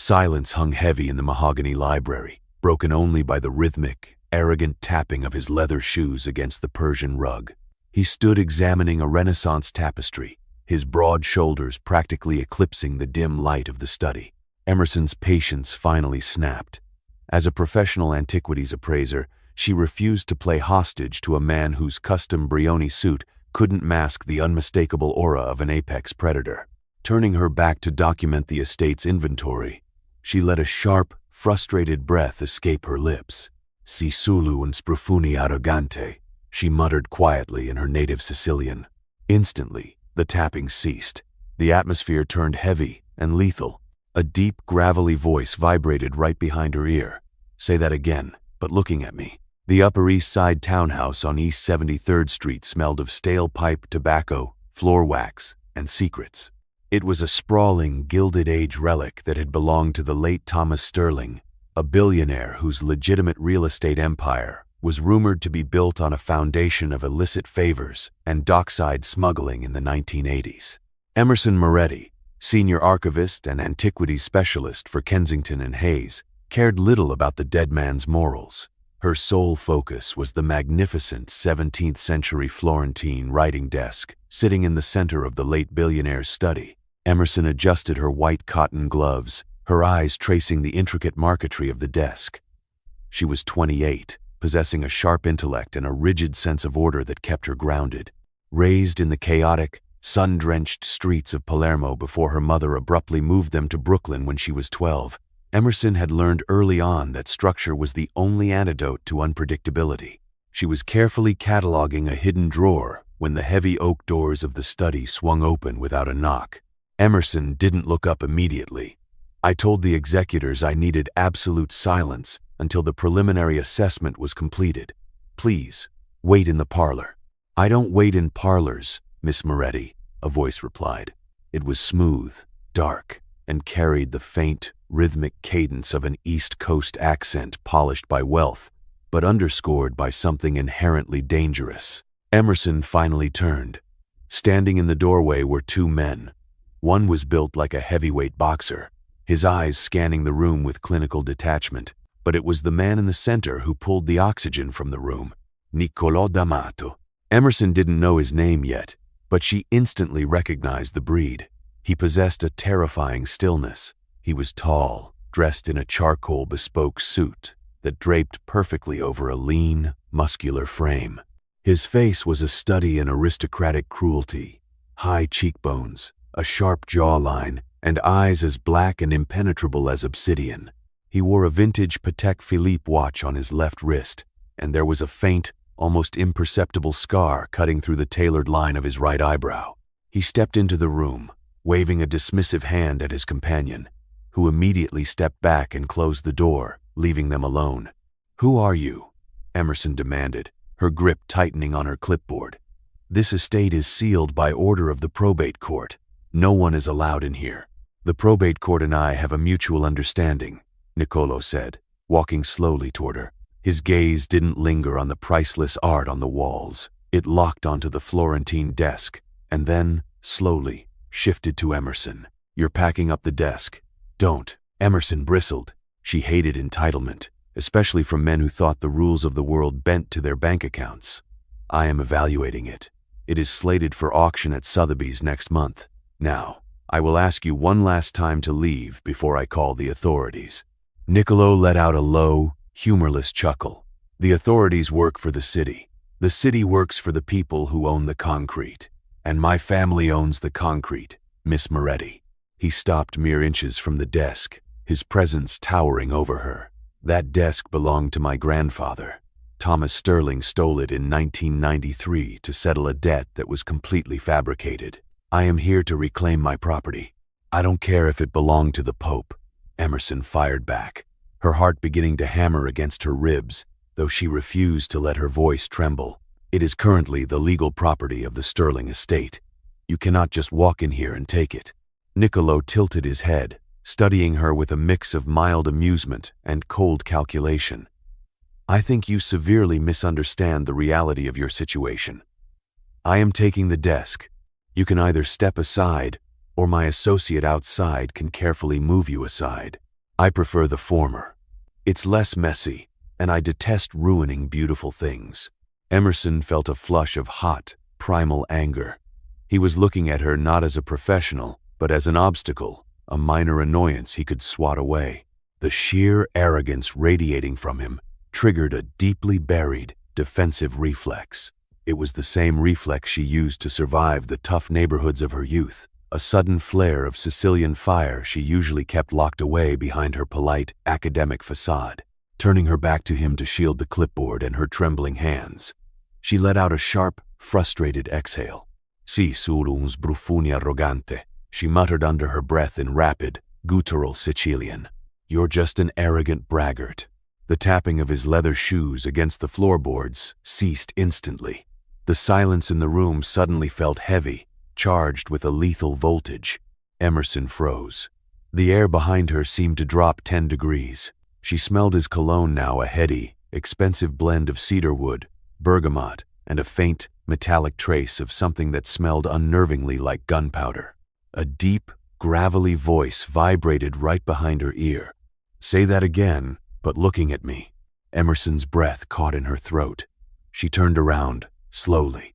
Silence hung heavy in the mahogany library, broken only by the rhythmic, arrogant tapping of his leather shoes against the Persian rug. He stood examining a Renaissance tapestry, his broad shoulders practically eclipsing the dim light of the study. Emerson's patience finally snapped. As a professional antiquities appraiser, she refused to play hostage to a man whose custom Brioni suit couldn't mask the unmistakable aura of an apex predator. Turning her back to document the estate's inventory, she let a sharp, frustrated breath escape her lips. "Si sulu un sprofuni arrogante," she muttered quietly in her native Sicilian. Instantly, the tapping ceased. The atmosphere turned heavy and lethal. A deep, gravelly voice vibrated right behind her ear. "Say that again, but looking at me." The Upper East Side townhouse on East 73rd Street smelled of stale pipe, tobacco, floor wax, and secrets. It was a sprawling, Gilded Age relic that had belonged to the late Thomas Sterling, a billionaire whose legitimate real estate empire was rumored to be built on a foundation of illicit favors and dockside smuggling in the 1980s. Emerson Moretti, senior archivist and antiquities specialist for Kensington and Hayes, cared little about the dead man's morals. Her sole focus was the magnificent 17th-century Florentine writing desk sitting in the center of the late billionaire's study. Emerson adjusted her white cotton gloves, her eyes tracing the intricate marquetry of the desk. She was 28, possessing a sharp intellect and a rigid sense of order that kept her grounded. Raised in the chaotic, sun-drenched streets of Palermo before her mother abruptly moved them to Brooklyn when she was 12, Emerson had learned early on that structure was the only antidote to unpredictability. She was carefully cataloging a hidden drawer when the heavy oak doors of the study swung open without a knock. Emerson didn't look up immediately. "I told the executors I needed absolute silence until the preliminary assessment was completed. Please, wait in the parlor." "I don't wait in parlors, Miss Moretti," a voice replied. It was smooth, dark, and carried the faint, rhythmic cadence of an East Coast accent polished by wealth, but underscored by something inherently dangerous. Emerson finally turned. Standing in the doorway were two men. One was built like a heavyweight boxer, his eyes scanning the room with clinical detachment, but it was the man in the center who pulled the oxygen from the room, Niccolò D'Amato. Emerson didn't know his name yet, but she instantly recognized the breed. He possessed a terrifying stillness. He was tall, dressed in a charcoal bespoke suit that draped perfectly over a lean, muscular frame. His face was a study in aristocratic cruelty, high cheekbones, a sharp jawline, and eyes as black and impenetrable as obsidian. He wore a vintage Patek Philippe watch on his left wrist, and there was a faint, almost imperceptible scar cutting through the tailored line of his right eyebrow. He stepped into the room, waving a dismissive hand at his companion, who immediately stepped back and closed the door, leaving them alone. "Who are you?" Emerson demanded, her grip tightening on her clipboard. "This estate is sealed by order of the probate court. No one is allowed in here." "The probate court and I have a mutual understanding," Niccolò said, walking slowly toward her. His gaze didn't linger on the priceless art on the walls. It locked onto the Florentine desk, and then, slowly, shifted to Emerson. "You're packing up the desk." "Don't." Emerson bristled. She hated entitlement, especially from men who thought the rules of the world bent to their bank accounts. "I am evaluating it. It is slated for auction at Sotheby's next month. Now, I will ask you one last time to leave before I call the authorities." Niccolò let out a low, humorless chuckle. "The authorities work for the city. The city works for the people who own the concrete. And my family owns the concrete, Miss Moretti." He stopped mere inches from the desk, his presence towering over her. "That desk belonged to my grandfather. Thomas Sterling stole it in 1993 to settle a debt that was completely fabricated. I am here to reclaim my property. I don't care if it belonged to the Pope." Emerson fired back, her heart beginning to hammer against her ribs, though she refused to let her voice tremble. "It is currently the legal property of the Sterling estate. You cannot just walk in here and take it." Niccolò tilted his head, studying her with a mix of mild amusement and cold calculation. "I think you severely misunderstand the reality of your situation. I am taking the desk. You can either step aside, or my associate outside can carefully move you aside." I prefer the former. It's less messy, and I detest ruining beautiful things. Emerson felt a flush of hot, primal anger. He was looking at her not as a professional, but as an obstacle, a minor annoyance he could swat away. The sheer arrogance radiating from him triggered a deeply buried, defensive reflex. It was the same reflex she used to survive the tough neighborhoods of her youth, a sudden flare of Sicilian fire she usually kept locked away behind her polite, academic facade. Turning her back to him to shield the clipboard and her trembling hands, she let out a sharp, frustrated exhale. "Si solo un sbruffone arrogante," she muttered under her breath in rapid, guttural Sicilian. "You're just an arrogant braggart." The tapping of his leather shoes against the floorboards ceased instantly. The silence in the room suddenly felt heavy, charged with a lethal voltage. Emerson froze. The air behind her seemed to drop 10 degrees. She smelled his cologne now, a heady, expensive blend of cedarwood, bergamot, and a faint, metallic trace of something that smelled unnervingly like gunpowder. A deep, gravelly voice vibrated right behind her ear. "Say that again, but looking at me." Emerson's breath caught in her throat. She turned around, slowly.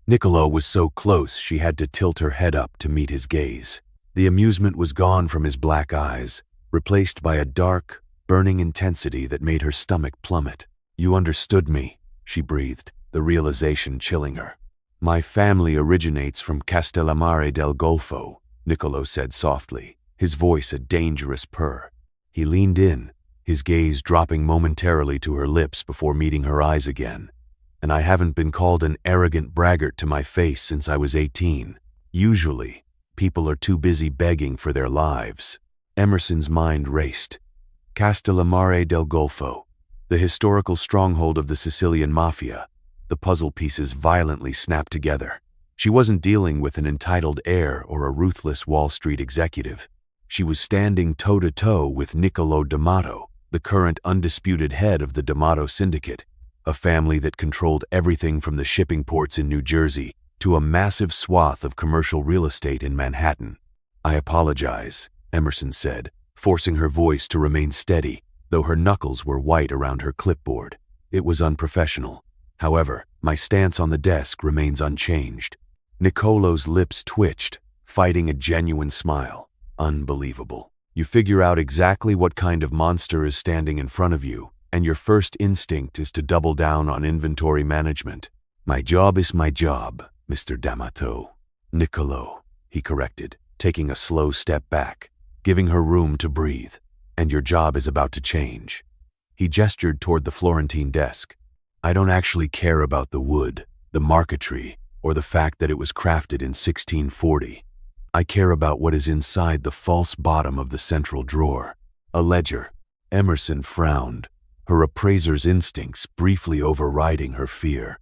Niccolo was so close she had to tilt her head up to meet his gaze. The amusement was gone from his black eyes, replaced by a dark, burning intensity that made her stomach plummet. "You understood me," she breathed, the realization chilling her. "My family originates from Castellammare del Golfo," Niccolo said softly, his voice a dangerous purr. He leaned in, his gaze dropping momentarily to her lips before meeting her eyes again. "And I haven't been called an arrogant braggart to my face since I was 18. Usually, people are too busy begging for their lives." Emerson's mind raced. Castellammare del Golfo, the historical stronghold of the Sicilian Mafia. The puzzle pieces violently snapped together. She wasn't dealing with an entitled heir or a ruthless Wall Street executive. She was standing toe-to-toe with Niccolo D'Amato, the current undisputed head of the D'Amato Syndicate, a family that controlled everything from the shipping ports in New Jersey to a massive swath of commercial real estate in Manhattan. "I apologize," Emerson said, forcing her voice to remain steady, though her knuckles were white around her clipboard. "It was unprofessional. However, my stance on the desk remains unchanged." Niccolo's lips twitched, fighting a genuine smile. "Unbelievable. You figure out exactly what kind of monster is standing in front of you, and your first instinct is to double down on inventory management." "My job is my job, Mr. D'Amato." "Niccolo," he corrected, taking a slow step back, giving her room to breathe. "And your job is about to change." He gestured toward the Florentine desk. "I don't actually care about the wood, the marquetry, or the fact that it was crafted in 1640. I care about what is inside the false bottom of the central drawer. A ledger." Emerson frowned, her appraiser's instincts briefly overriding her fear.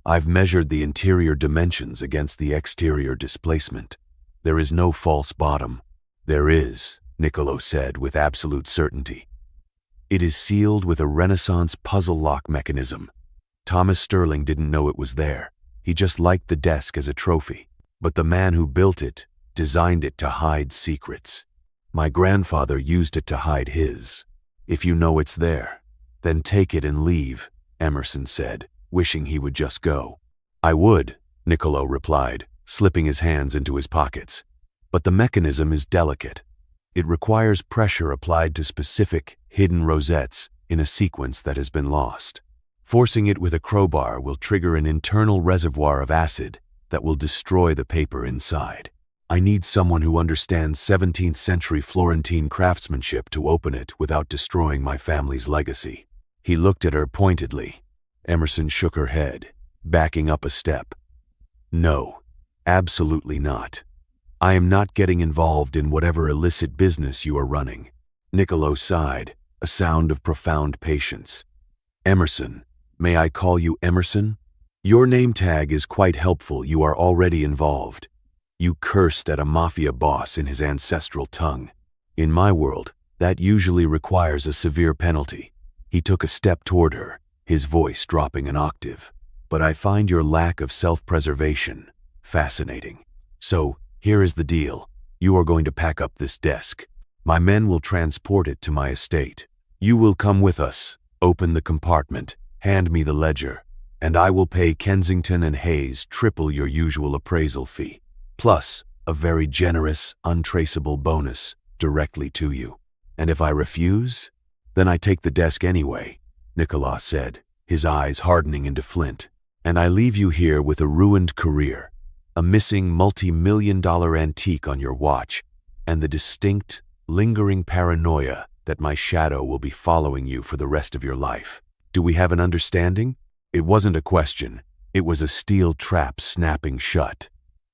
"I've measured the interior dimensions against the exterior displacement. There is no false bottom." "There is," Niccolo said with absolute certainty. "It is sealed with a Renaissance puzzle lock mechanism. Thomas Sterling didn't know it was there. He just liked the desk as a trophy. But the man who built it designed it to hide secrets. My grandfather used it to hide his. If you know it's there, then take it and leave," Emerson said, wishing he would just go. "I would," Niccolo replied, slipping his hands into his pockets. "But the mechanism is delicate. It requires pressure applied to specific, hidden rosettes in a sequence that has been lost. Forcing it with a crowbar will trigger an internal reservoir of acid that will destroy the paper inside. I need someone who understands 17th century Florentine craftsmanship to open it without destroying my family's legacy." He looked at her pointedly. Emerson shook her head, backing up a step. "No, absolutely not. I am not getting involved in whatever illicit business you are running." Niccolo sighed, a sound of profound patience. "Emerson, may I call you Emerson? Your name tag is quite helpful. You are already involved. You cursed at a mafia boss in his ancestral tongue. In my world, that usually requires a severe penalty." He took a step toward her, his voice dropping an octave. "But I find your lack of self-preservation fascinating. So, here is the deal. You are going to pack up this desk." My men will transport it to my estate. You will come with us, open the compartment, hand me the ledger, and I will pay Kensington and Hayes triple your usual appraisal fee, plus a very generous, untraceable bonus directly to you. And if I refuse, then I take the desk anyway, Nicolas said, his eyes hardening into flint. And I leave you here with a ruined career, a missing multi-million-dollar antique on your watch, and the distinct, lingering paranoia that my shadow will be following you for the rest of your life. Do we have an understanding? It wasn't a question. It was a steel trap snapping shut.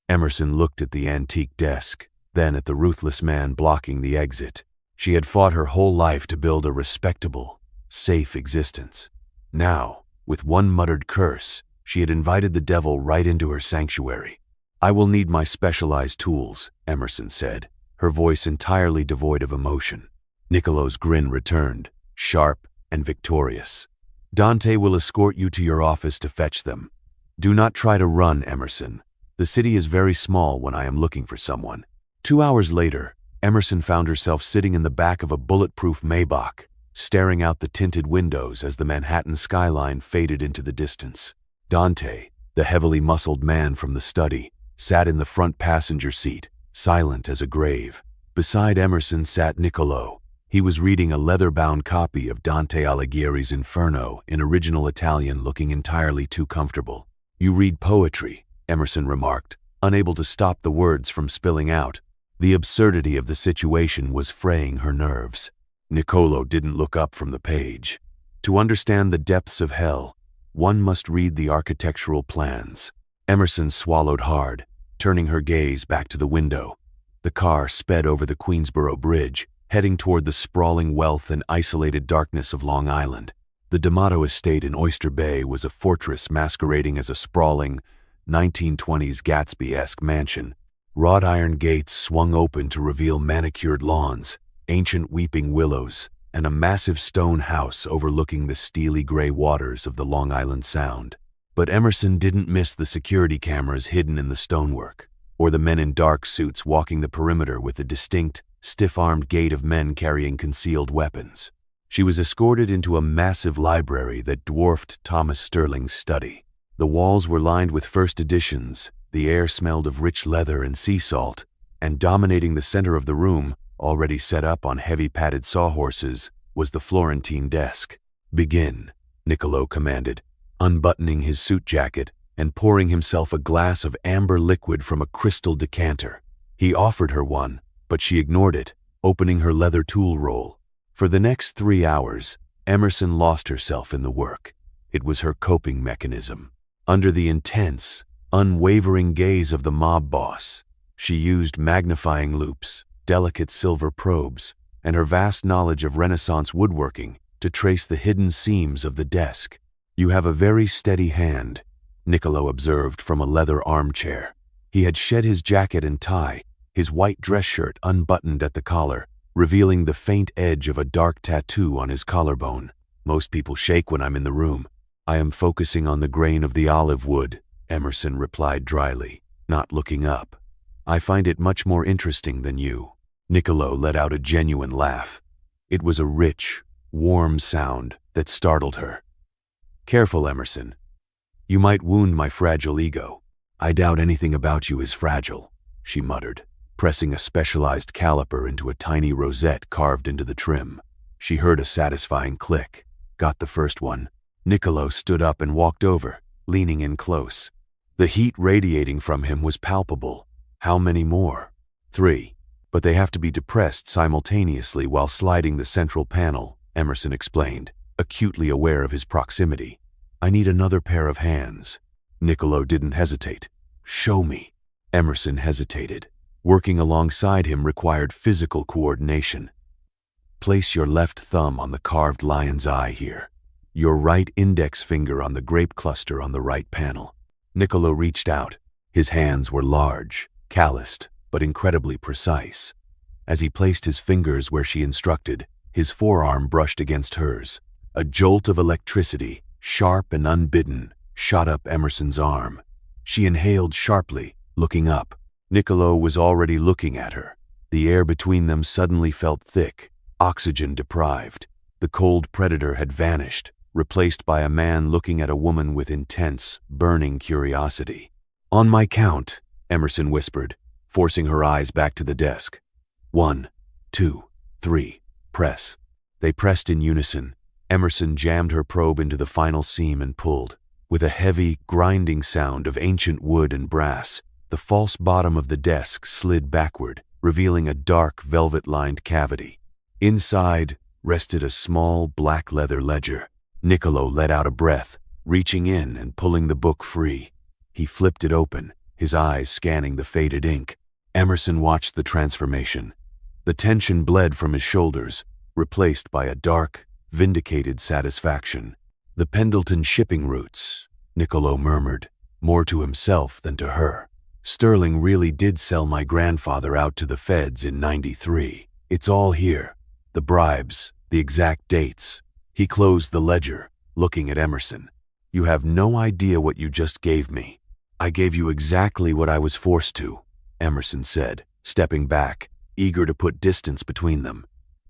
Emerson looked at the antique desk, then at the ruthless man blocking the exit. She had fought her whole life to build a respectable, safe existence. Now, with one muttered curse, she had invited the devil right into her sanctuary. I will need my specialized tools, Emerson said, her voice entirely devoid of emotion. Nicolo's grin returned, sharp and victorious. Dante will escort you to your office to fetch them. Do not try to run, Emerson. The city is very small when I am looking for someone. 2 hours later, Emerson found herself sitting in the back of a bulletproof Maybach, staring out the tinted windows as the Manhattan skyline faded into the distance. Dante, the heavily muscled man from the study, sat in the front passenger seat, silent as a grave. Beside Emerson sat Niccolo. He was reading a leather-bound copy of Dante Alighieri's Inferno in original Italian, looking entirely too comfortable. You read poetry, Emerson remarked, unable to stop the words from spilling out. The absurdity of the situation was fraying her nerves. Niccolo didn't look up from the page. To understand the depths of hell, one must read the architectural plans. Emerson swallowed hard, turning her gaze back to the window. The car sped over the Queensboro Bridge, heading toward the sprawling wealth and isolated darkness of Long Island. The D'Amato estate in Oyster Bay was a fortress masquerading as a sprawling, 1920s Gatsby-esque mansion. Wrought iron gates swung open to reveal manicured lawns, ancient weeping willows, and a massive stone house overlooking the steely gray waters of the Long Island Sound. But Emerson didn't miss the security cameras hidden in the stonework, or the men in dark suits walking the perimeter with the distinct, stiff-armed gait of men carrying concealed weapons. She was escorted into a massive library that dwarfed Thomas Sterling's study. The walls were lined with first editions, the air smelled of rich leather and sea salt, and dominating the center of the room, already set up on heavy padded sawhorses, was the Florentine desk. Begin, Niccolo commanded, unbuttoning his suit jacket and pouring himself a glass of amber liquid from a crystal decanter. He offered her one, but she ignored it, opening her leather tool roll. For the next 3 hours, Emerson lost herself in the work. It was her coping mechanism. Under the intense, unwavering gaze of the mob boss, she used magnifying loupes, delicate silver probes, and her vast knowledge of Renaissance woodworking to trace the hidden seams of the desk. You have a very steady hand, Niccolo observed from a leather armchair. He had shed his jacket and tie, his white dress shirt unbuttoned at the collar, revealing the faint edge of a dark tattoo on his collarbone. Most people shake when I'm in the room. I am focusing on the grain of the olive wood, Emerson replied dryly, not looking up. I find it much more interesting than you. Niccolo let out a genuine laugh. It was a rich, warm sound that startled her. Careful, Emerson. You might wound my fragile ego. I doubt anything about you is fragile, she muttered, pressing a specialized caliper into a tiny rosette carved into the trim. She heard a satisfying click. Got the first one. Niccolo stood up and walked over, leaning in close. The heat radiating from him was palpable. How many more? 3. But they have to be depressed simultaneously while sliding the central panel, Emerson explained, acutely aware of his proximity. I need another pair of hands. Niccolo didn't hesitate. Show me. Emerson hesitated. Working alongside him required physical coordination. Place your left thumb on the carved lion's eye here. Your right index finger on the grape cluster on the right panel. Niccolo reached out. His hands were large, calloused, but incredibly precise. As he placed his fingers where she instructed, his forearm brushed against hers. A jolt of electricity, sharp and unbidden, shot up Emerson's arm. She inhaled sharply, looking up. Niccolo was already looking at her. The air between them suddenly felt thick, oxygen deprived. The cold predator had vanished, replaced by a man looking at a woman with intense, burning curiosity. "On my count," Emerson whispered, forcing her eyes back to the desk. 1, 2, 3, press. They pressed in unison. Emerson jammed her probe into the final seam and pulled. With a heavy, grinding sound of ancient wood and brass, the false bottom of the desk slid backward, revealing a dark, velvet-lined cavity. Inside rested a small, black leather ledger. Niccolo let out a breath, reaching in and pulling the book free. He flipped it open, his eyes scanning the faded ink. Emerson watched the transformation. The tension bled from his shoulders, replaced by a dark, vindicated satisfaction. "The Pendleton shipping routes," Niccolo murmured, more to himself than to her. "Sterling really did sell my grandfather out to the feds in '93. It's all here. The bribes, the exact dates." He closed the ledger, looking at Emerson. "You have no idea what you just gave me." "I gave you exactly what I was forced to," Emerson said, stepping back, eager to put distance between them.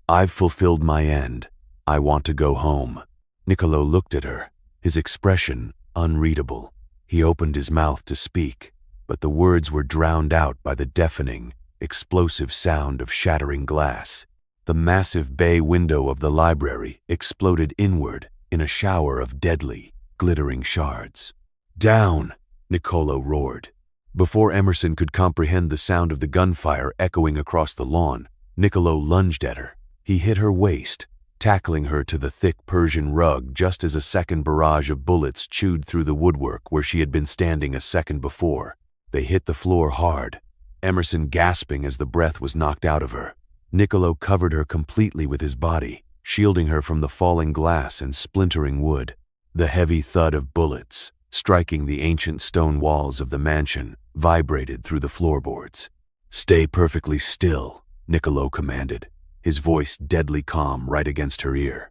"I've fulfilled my end. I want to go home." Niccolo looked at her, his expression unreadable. He opened his mouth to speak, but the words were drowned out by the deafening, explosive sound of shattering glass. The massive bay window of the library exploded inward in a shower of deadly, glittering shards. "Down!" Niccolo roared. Before Emerson could comprehend the sound of the gunfire echoing across the lawn, Niccolo lunged at her. He hit her waist, tackling her to the thick Persian rug just as a second barrage of bullets chewed through the woodwork where she had been standing a second before. They hit the floor hard, Emerson gasping as the breath was knocked out of her. Niccolo covered her completely with his body, shielding her from the falling glass and splintering wood. The heavy thud of bullets, striking the ancient stone walls of the mansion, vibrated through the floorboards. "Stay perfectly still," Niccolo commanded, his voice deadly calm right against her ear.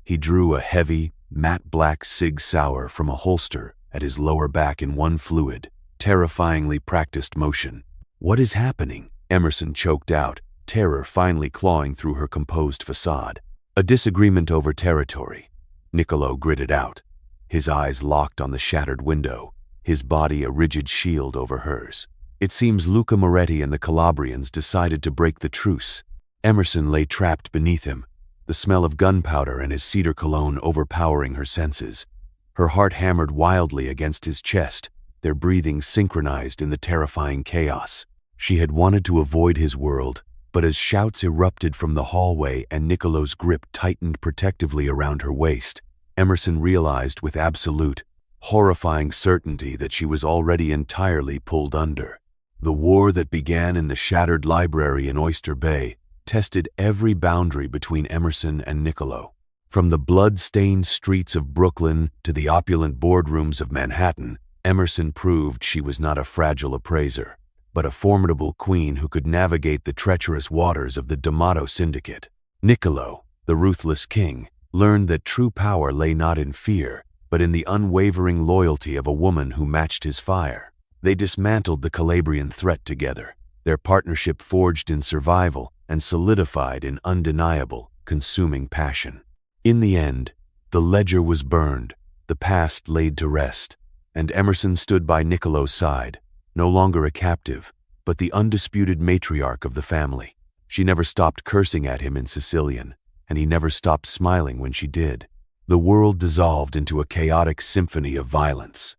He drew a heavy, matte black Sig Sauer from a holster at his lower back in one fluid, terrifyingly practiced motion. "What is happening?" Emerson choked out, terror finally clawing through her composed facade. "A disagreement over territory," Niccolo gritted out, his eyes locked on the shattered window, his body a rigid shield over hers. "It seems Luca Moretti and the Calabrians decided to break the truce." Emerson lay trapped beneath him, the smell of gunpowder and his cedar cologne overpowering her senses. Her heart hammered wildly against his chest, their breathing synchronized in the terrifying chaos. She had wanted to avoid his world, but as shouts erupted from the hallway and Niccolo's grip tightened protectively around her waist, Emerson realized with absolute, horrifying certainty that she was already entirely pulled under. The war that began in the shattered library in Oyster Bay tested every boundary between Emerson and Niccolo. From the blood-stained streets of Brooklyn to the opulent boardrooms of Manhattan, Emerson proved she was not a fragile appraiser, but a formidable queen who could navigate the treacherous waters of the D'Amato Syndicate. Niccolo, the ruthless king, learned that true power lay not in fear, but in the unwavering loyalty of a woman who matched his fire. They dismantled the Calabrian threat together, their partnership forged in survival and solidified in undeniable, consuming passion. In the end, the ledger was burned, the past laid to rest, and Emerson stood by Niccolo's side, no longer a captive, but the undisputed matriarch of the family. She never stopped cursing at him in Sicilian, and he never stopped smiling when she did. The world dissolved into a chaotic symphony of violence.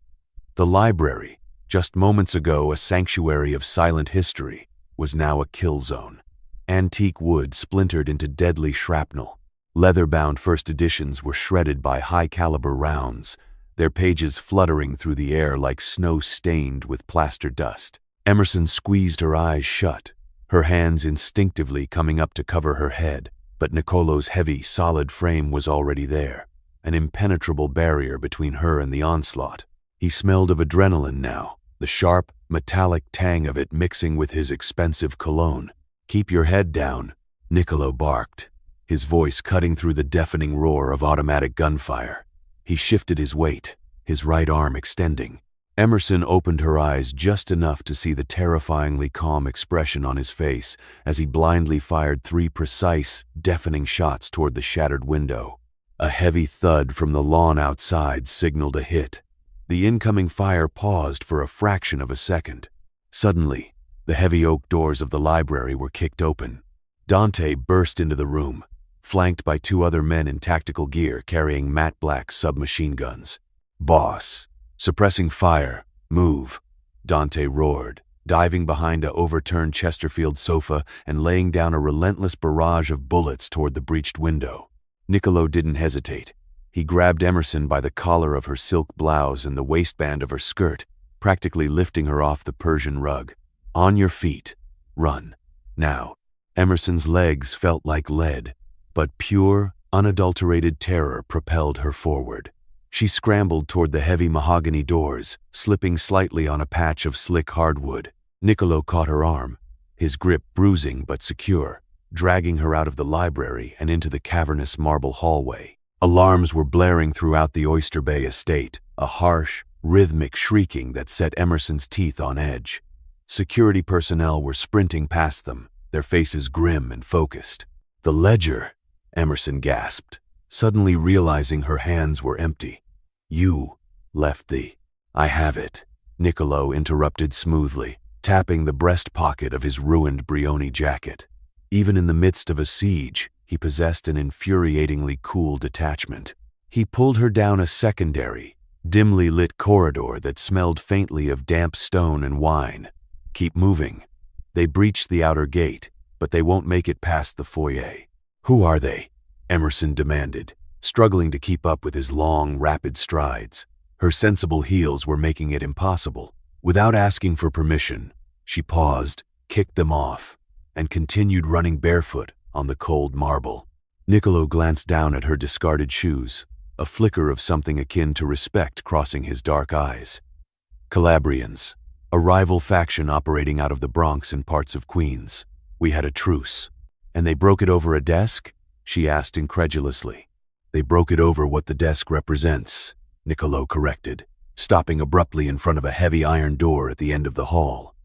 The library, just moments ago a sanctuary of silent history, was now a kill zone. Antique wood splintered into deadly shrapnel. Leather-bound first editions were shredded by high-caliber rounds, their pages fluttering through the air like snow stained with plaster dust. Emerson squeezed her eyes shut, her hands instinctively coming up to cover her head, but Niccolo's heavy, solid frame was already there, an impenetrable barrier between her and the onslaught. He smelled of adrenaline now, the sharp, metallic tang of it mixing with his expensive cologne. "Keep your head down," Niccolo barked, his voice cutting through the deafening roar of automatic gunfire. He shifted his weight, his right arm extending. Emerson opened her eyes just enough to see the terrifyingly calm expression on his face as he blindly fired 3 precise, deafening shots toward the shattered window. A heavy thud from the lawn outside signaled a hit. The incoming fire paused for a fraction of a second. Suddenly, the heavy oak doors of the library were kicked open. Dante burst into the room, flanked by 2 other men in tactical gear carrying matte black submachine guns. "Boss, suppressing fire, move," Dante roared, diving behind a overturned Chesterfield sofa and laying down a relentless barrage of bullets toward the breached window. Niccolo didn't hesitate. He grabbed Emerson by the collar of her silk blouse and the waistband of her skirt, practically lifting her off the Persian rug. "On your feet. Run. Now." Emerson's legs felt like lead, but pure, unadulterated terror propelled her forward. She scrambled toward the heavy mahogany doors, slipping slightly on a patch of slick hardwood. Niccolo caught her arm, his grip bruising but secure, dragging her out of the library and into the cavernous marble hallway. Alarms were blaring throughout the Oyster Bay estate, a harsh, rhythmic shrieking that set Emerson's teeth on edge. Security personnel were sprinting past them, their faces grim and focused. "The ledger," Emerson gasped, suddenly realizing her hands were empty. "You left the—" "I have it," Niccolo interrupted smoothly, tapping the breast pocket of his ruined Brioni jacket. Even in the midst of a siege, he possessed an infuriatingly cool detachment. He pulled her down a secondary, dimly lit corridor that smelled faintly of damp stone and wine. "Keep moving." They breached the outer gate, but they won't make it past the foyer. "Who are they?" Emerson demanded, struggling to keep up with his long, rapid strides. Her sensible heels were making it impossible. Without asking for permission, she paused, kicked them off, and continued running barefoot on the cold marble. Niccolo glanced down at her discarded shoes, a flicker of something akin to respect crossing his dark eyes. "Calabrians, a rival faction operating out of the Bronx and parts of Queens. We had a truce." "And they broke it over a desk?" she asked incredulously. "They broke it over what the desk represents," Niccolo corrected, stopping abruptly in front of a heavy iron door at the end of the hall.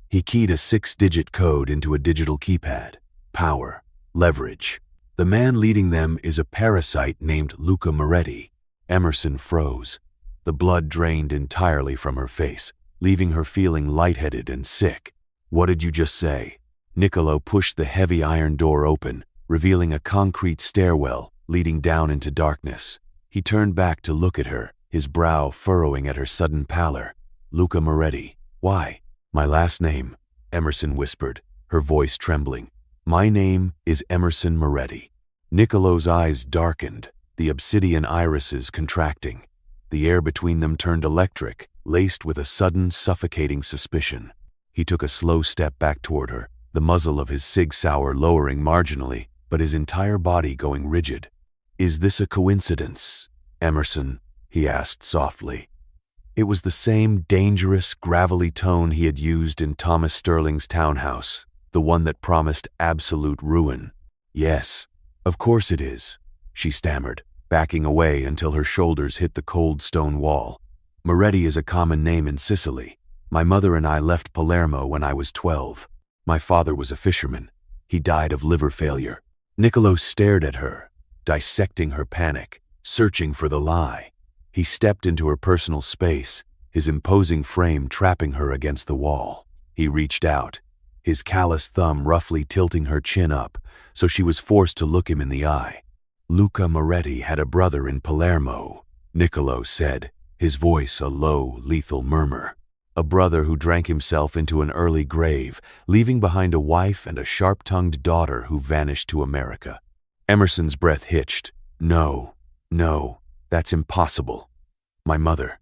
He keyed a 6-digit code into a digital keypad. "Power. Leverage. The man leading them is a parasite named Luca Moretti." Emerson froze. The blood drained entirely from her face, leaving her feeling lightheaded and sick. "What did you just say?" Niccolo pushed the heavy iron door open, revealing a concrete stairwell leading down into darkness. He turned back to look at her, his brow furrowing at her sudden pallor. "Luca Moretti. Why?" "My last name," Emerson whispered, her voice trembling. "My name is Emerson Moretti." Niccolo's eyes darkened, the obsidian irises contracting. The air between them turned electric, laced with a sudden, suffocating suspicion. He took a slow step back toward her, the muzzle of his Sig Sauer lowering marginally, but his entire body going rigid. "Is this a coincidence, Emerson?" he asked softly. It was the same dangerous, gravelly tone he had used in Thomas Sterling's townhouse, the one that promised absolute ruin. "Yes, of course it is," she stammered, backing away until her shoulders hit the cold stone wall. "Moretti is a common name in Sicily. My mother and I left Palermo when I was 12. My father was a fisherman. He died of liver failure." Niccolo stared at her, dissecting her panic, searching for the lie. He stepped into her personal space, his imposing frame trapping her against the wall. He reached out, his callous thumb roughly tilting her chin up, so she was forced to look him in the eye. "Luca Moretti had a brother in Palermo," Niccolo said, his voice a low, lethal murmur. "A brother who drank himself into an early grave, leaving behind a wife and a sharp-tongued daughter who vanished to America." Emerson's breath hitched. No, that's impossible. My mother.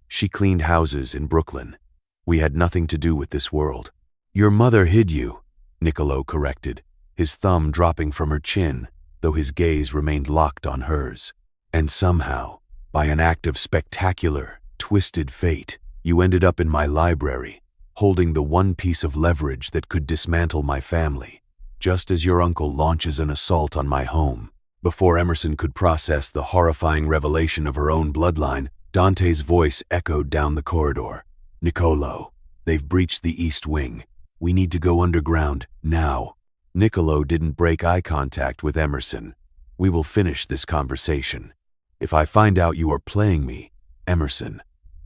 She cleaned houses in Brooklyn. We had nothing to do with this world." "Your mother hid you," Niccolo corrected, his thumb dropping from her chin, though his gaze remained locked on hers. "And somehow, by an act of spectacular, twisted fate, you ended up in my library, holding the one piece of leverage that could dismantle my family, just as your uncle launches an assault on my home." Before Emerson could process the horrifying revelation of her own bloodline, Dante's voice echoed down the corridor. "Niccolo, they've breached the east wing. We need to go underground, now." Niccolo didn't break eye contact with Emerson. "We will finish this conversation. If I find out you are playing me, Emerson,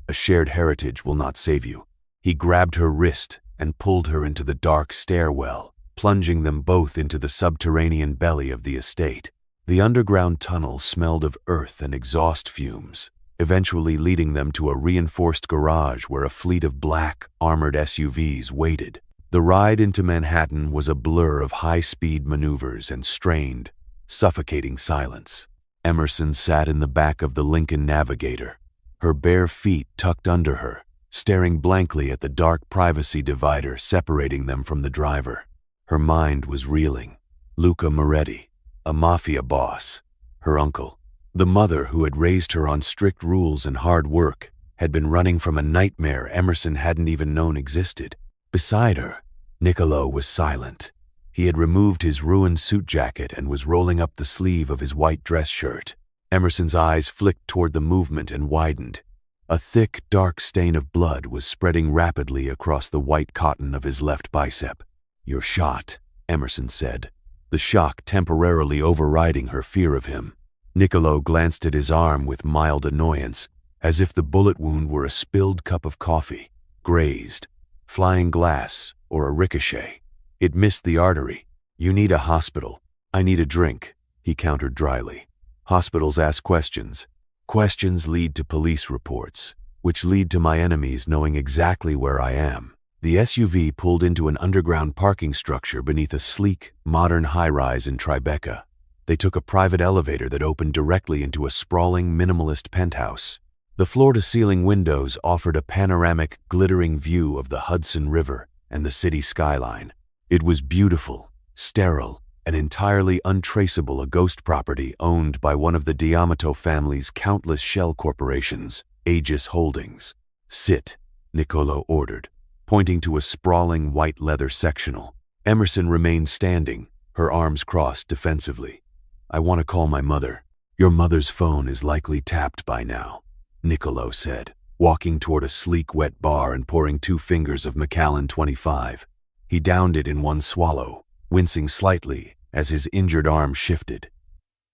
a shared heritage will not save you." He grabbed her wrist and pulled her into the dark stairwell, plunging them both into the subterranean belly of the estate. The underground tunnel smelled of earth and exhaust fumes, eventually leading them to a reinforced garage where a fleet of black, armored SUVs waited. The ride into Manhattan was a blur of high-speed maneuvers and strained, suffocating silence. Emerson sat in the back of the Lincoln Navigator, her bare feet tucked under her, staring blankly at the dark privacy divider separating them from the driver. Her mind was reeling. Luca Moretti, a Mafia boss, her uncle, the mother who had raised her on strict rules and hard work, had been running from a nightmare Emerson hadn't even known existed. Beside her, Niccolo was silent. He had removed his ruined suit jacket and was rolling up the sleeve of his white dress shirt. Emerson's eyes flicked toward the movement and widened. A thick, dark stain of blood was spreading rapidly across the white cotton of his left bicep. "You're shot," Emerson said, the shock temporarily overriding her fear of him. Niccolo glanced at his arm with mild annoyance, as if the bullet wound were a spilled cup of coffee, grazed, flying glass, or a ricochet. It missed the artery. "You need a hospital. I need a drink," he countered dryly. "Hospitals ask questions. Questions lead to police reports, which lead to my enemies knowing exactly where I am." The SUV pulled into an underground parking structure beneath a sleek, modern high-rise in Tribeca. They took a private elevator that opened directly into a sprawling, minimalist penthouse. The floor-to-ceiling windows offered a panoramic, glittering view of the Hudson River and the city skyline. It was beautiful, sterile, and entirely untraceable, a ghost property owned by one of the D'Amato family's countless shell corporations, Aegis Holdings. "Sit," Niccolo ordered, pointing to a sprawling white leather sectional. Emerson remained standing, her arms crossed defensively. "I want to call my mother." "Your mother's phone is likely tapped by now," Niccolo said, walking toward a sleek wet bar and pouring 2 fingers of Macallan 25. He downed it in one swallow, wincing slightly as his injured arm shifted.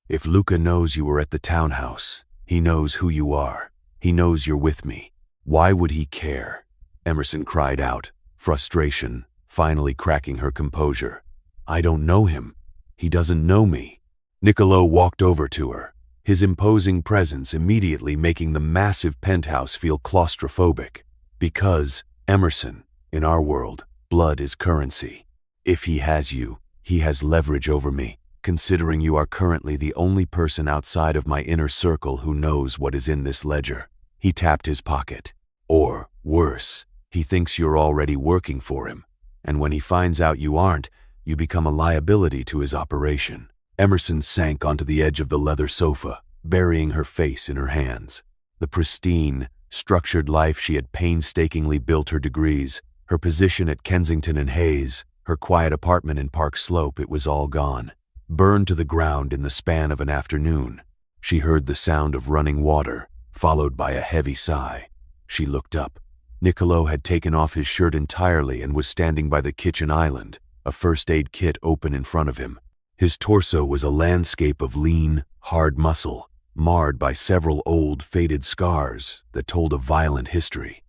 "If Luca knows you were at the townhouse, he knows who you are. He knows you're with me. Why would he care?" Emerson cried out, frustration finally cracking her composure. "I don't know him. He doesn't know me." Niccolo walked over to her, his imposing presence immediately making the massive penthouse feel claustrophobic. "Because, Emerson, in our world, blood is currency. If he has you, he has leverage over me, considering you are currently the only person outside of my inner circle who knows what is in this ledger." He tapped his pocket. "Or, worse, he thinks you're already working for him, and when he finds out you aren't, you become a liability to his operation." Emerson sank onto the edge of the leather sofa, burying her face in her hands. The pristine, structured life she had painstakingly built, her degrees, her position at Kensington and Hayes, her quiet apartment in Park Slope, it was all gone, burned to the ground in the span of an afternoon. She heard the sound of running water, followed by a heavy sigh. She looked up. Niccolo had taken off his shirt entirely and was standing by the kitchen island, a first aid kit open in front of him. His torso was a landscape of lean, hard muscle, marred by several old, faded scars that told a violent history.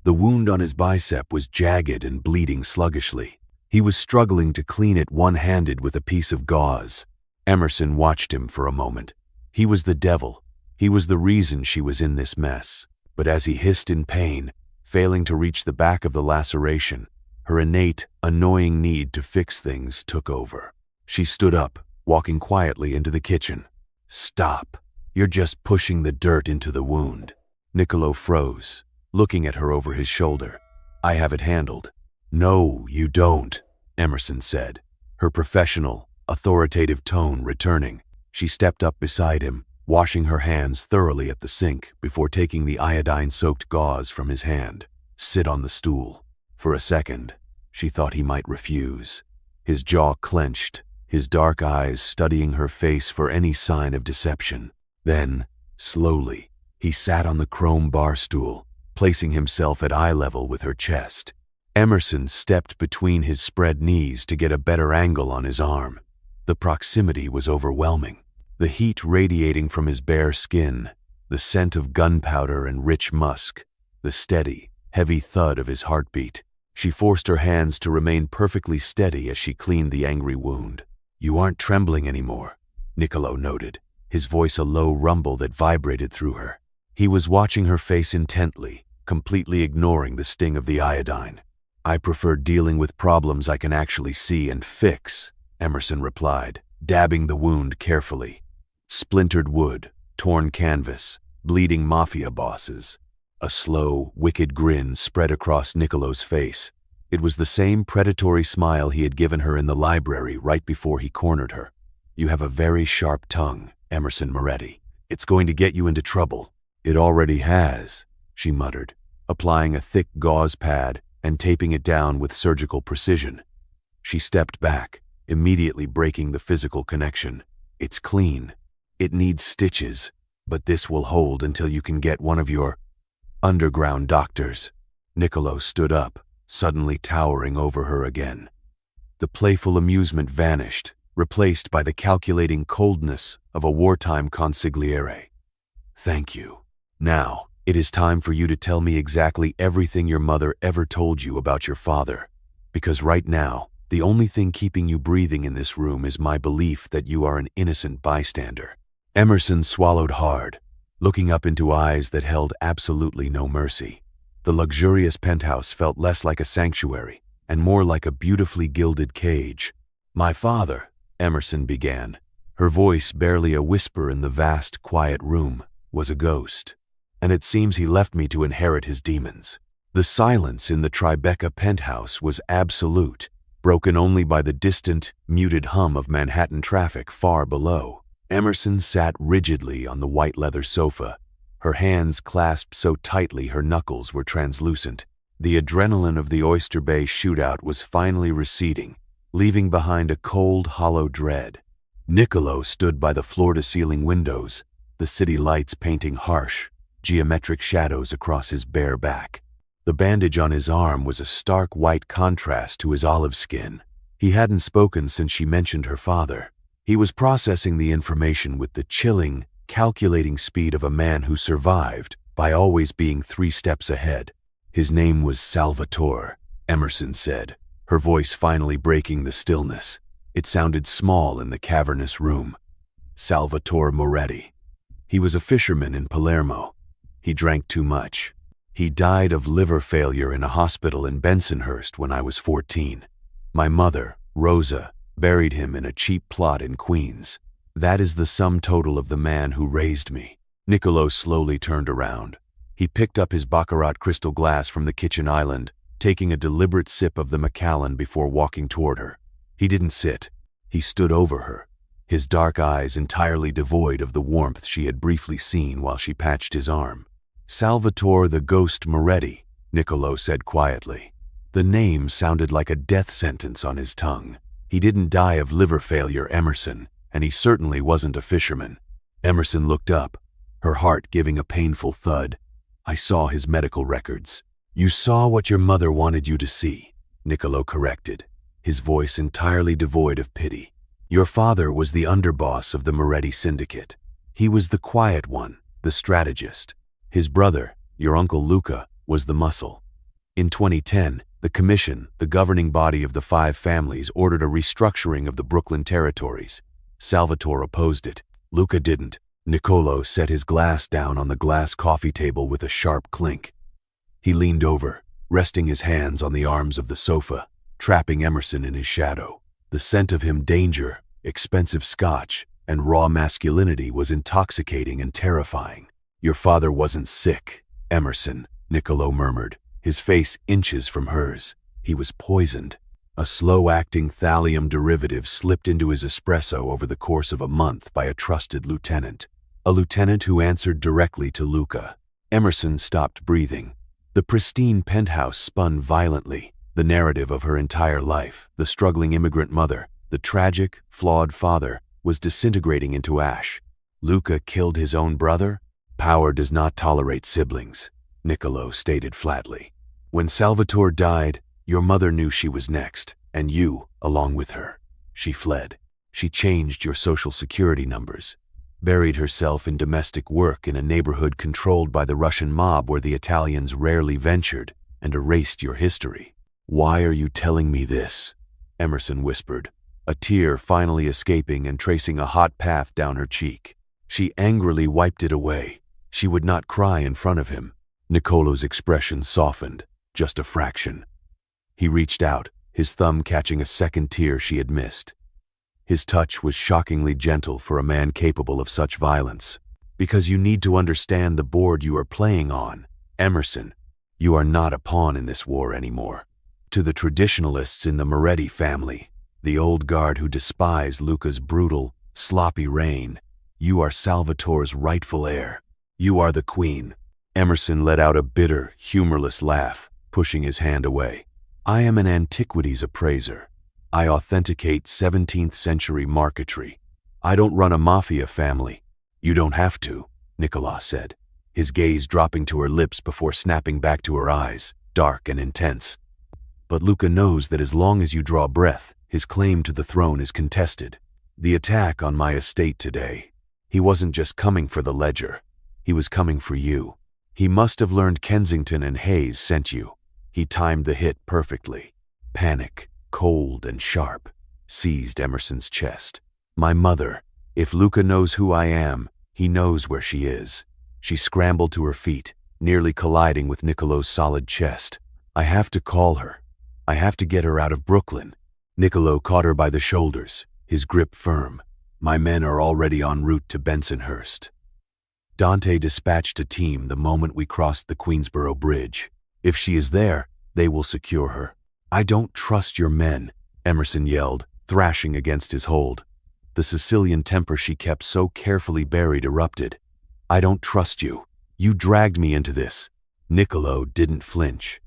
The wound on his bicep was jagged and bleeding sluggishly. He was struggling to clean it one-handed with a piece of gauze. Emerson watched him for a moment. He was the devil. He was the reason she was in this mess. But as he hissed in pain, failing to reach the back of the laceration, her innate, annoying need to fix things took over. She stood up, walking quietly into the kitchen. "Stop. You're just pushing the dirt into the wound." Niccolo froze, looking at her over his shoulder. "I have it handled." "No, you don't," Emerson said, her professional, authoritative tone returning. She stepped up beside him, washing her hands thoroughly at the sink before taking the iodine-soaked gauze from his hand. "Sit on the stool." For a second, she thought he might refuse. His jaw clenched, his dark eyes studying her face for any sign of deception. Then, slowly, He sat on the chrome bar stool, placing himself at eye level with her chest. Emerson stepped between his spread knees to get a better angle on his arm. The proximity was overwhelming. The heat radiating from his bare skin, the scent of gunpowder and rich musk, the steady, heavy thud of his heartbeat. She forced her hands to remain perfectly steady as she cleaned the angry wound. "You aren't trembling anymore," Niccolo noted, his voice a low rumble that vibrated through her. He was watching her face intently, completely ignoring the sting of the iodine. "I prefer dealing with problems I can actually see and fix," Emerson replied, dabbing the wound carefully. Splintered wood, torn canvas, bleeding Mafia bosses. A slow, wicked grin spread across Niccolo's face. It was the same predatory smile he had given her in the library right before he cornered her. "You have a very sharp tongue, Emerson Moretti. It's going to get you into trouble." "It already has," she muttered, applying a thick gauze pad and taping it down with surgical precision. She stepped back, immediately breaking the physical connection. "It's clean. It needs stitches, but this will hold until you can get one of your underground doctors." Niccolo stood up, suddenly towering over her again. The playful amusement vanished, replaced by the calculating coldness of a wartime consigliere. "Thank you. Now, it is time for you to tell me exactly everything your mother ever told you about your father, because right now, the only thing keeping you breathing in this room is my belief that you are an innocent bystander." Emerson swallowed hard, looking up into eyes that held absolutely no mercy. The luxurious penthouse felt less like a sanctuary and more like a beautifully gilded cage. "My father," Emerson began, her voice barely a whisper in the vast, quiet room, "was a ghost. And it seems he left me to inherit his demons." The silence in the Tribeca penthouse was absolute, broken only by the distant, muted hum of Manhattan traffic far below. Emerson sat rigidly on the white leather sofa, her hands clasped so tightly her knuckles were translucent. The adrenaline of the Oyster Bay shootout was finally receding, leaving behind a cold, hollow dread. Niccolo stood by the floor-to-ceiling windows, the city lights painting harsh, geometric shadows across his bare back. The bandage on his arm was a stark white contrast to his olive skin. He hadn't spoken since she mentioned her father. He was processing the information with the chilling, calculating speed of a man who survived by always being 3 steps ahead. "His name was Salvatore," Emerson said, her voice finally breaking the stillness. It sounded small in the cavernous room. "Salvatore Moretti. He was a fisherman in Palermo. He drank too much. He died of liver failure in a hospital in Bensonhurst when I was 14. My mother, Rosa, buried him in a cheap plot in Queens. That is the sum total of the man who raised me." Niccolo slowly turned around. He picked up his Baccarat crystal glass from the kitchen island, taking a deliberate sip of the Macallan before walking toward her. He didn't sit. He stood over her, his dark eyes entirely devoid of the warmth she had briefly seen while she patched his arm. "Salvatore the Ghost Moretti," Niccolo said quietly. The name sounded like a death sentence on his tongue. "He didn't die of liver failure, Emerson, and he certainly wasn't a fisherman." Emerson looked up, her heart giving a painful thud. "I saw his medical records." "You saw what your mother wanted you to see," Niccolo corrected, his voice entirely devoid of pity. "Your father was the underboss of the Moretti syndicate. He was the quiet one, the strategist. His brother, your uncle Luca, was the muscle. In 2010, the Commission, the governing body of the 5 families, ordered a restructuring of the Brooklyn territories. Salvatore opposed it. Luca didn't." Niccolo set his glass down on the glass coffee table with a sharp clink. He leaned over, resting his hands on the arms of the sofa, trapping Emerson in his shadow. The scent of him, danger, expensive scotch, and raw masculinity was intoxicating and terrifying. "Your father wasn't sick, Emerson," Niccolo murmured, his face inches from hers. "He was poisoned. A slow-acting thallium derivative slipped into his espresso over the course of a month by a trusted lieutenant. A lieutenant who answered directly to Luca." Emerson stopped breathing. The pristine penthouse spun violently, the narrative of her entire life. The struggling immigrant mother, the tragic, flawed father, was disintegrating into ash. Luca killed his own brother? Power does not tolerate siblings, Niccolo stated flatly. When Salvatore died, your mother knew she was next, and you, along with her. She fled. She changed your social security numbers, buried herself in domestic work in a neighborhood controlled by the Russian mob where the Italians rarely ventured, and erased your history. Why are you telling me this? Emerson whispered, a tear finally escaping and tracing a hot path down her cheek. She angrily wiped it away. She would not cry in front of him. Niccolo's expression softened, just a fraction. He reached out, his thumb catching a second tear she had missed. His touch was shockingly gentle for a man capable of such violence. Because you need to understand the board you are playing on, Emerson. You are not a pawn in this war anymore. To the traditionalists in the Moretti family, the old guard who despise Luca's brutal, sloppy reign, you are Salvatore's rightful heir. You are the queen. Emerson let out a bitter, humorless laugh, pushing his hand away. I am an antiquities appraiser. I authenticate 17th century marquetry. I don't run a mafia family. You don't have to, Nicolas said, his gaze dropping to her lips before snapping back to her eyes, dark and intense. But Luca knows that as long as you draw breath, his claim to the throne is contested. The attack on my estate today, he wasn't just coming for the ledger. He was coming for you. He must have learned Kensington and Hayes sent you. He timed the hit perfectly. Panic, cold and sharp, seized Emerson's chest. My mother. If Luca knows who I am, he knows where she is. She scrambled to her feet, nearly colliding with Niccolo's solid chest. I have to call her. I have to get her out of Brooklyn. Niccolo caught her by the shoulders, his grip firm. My men are already en route to Bensonhurst. Dante dispatched a team the moment we crossed the Queensboro Bridge. If she is there, they will secure her. I don't trust your men, Emerson yelled, thrashing against his hold. The Sicilian temper she kept so carefully buried erupted. I don't trust you. You dragged me into this. Niccolo didn't flinch.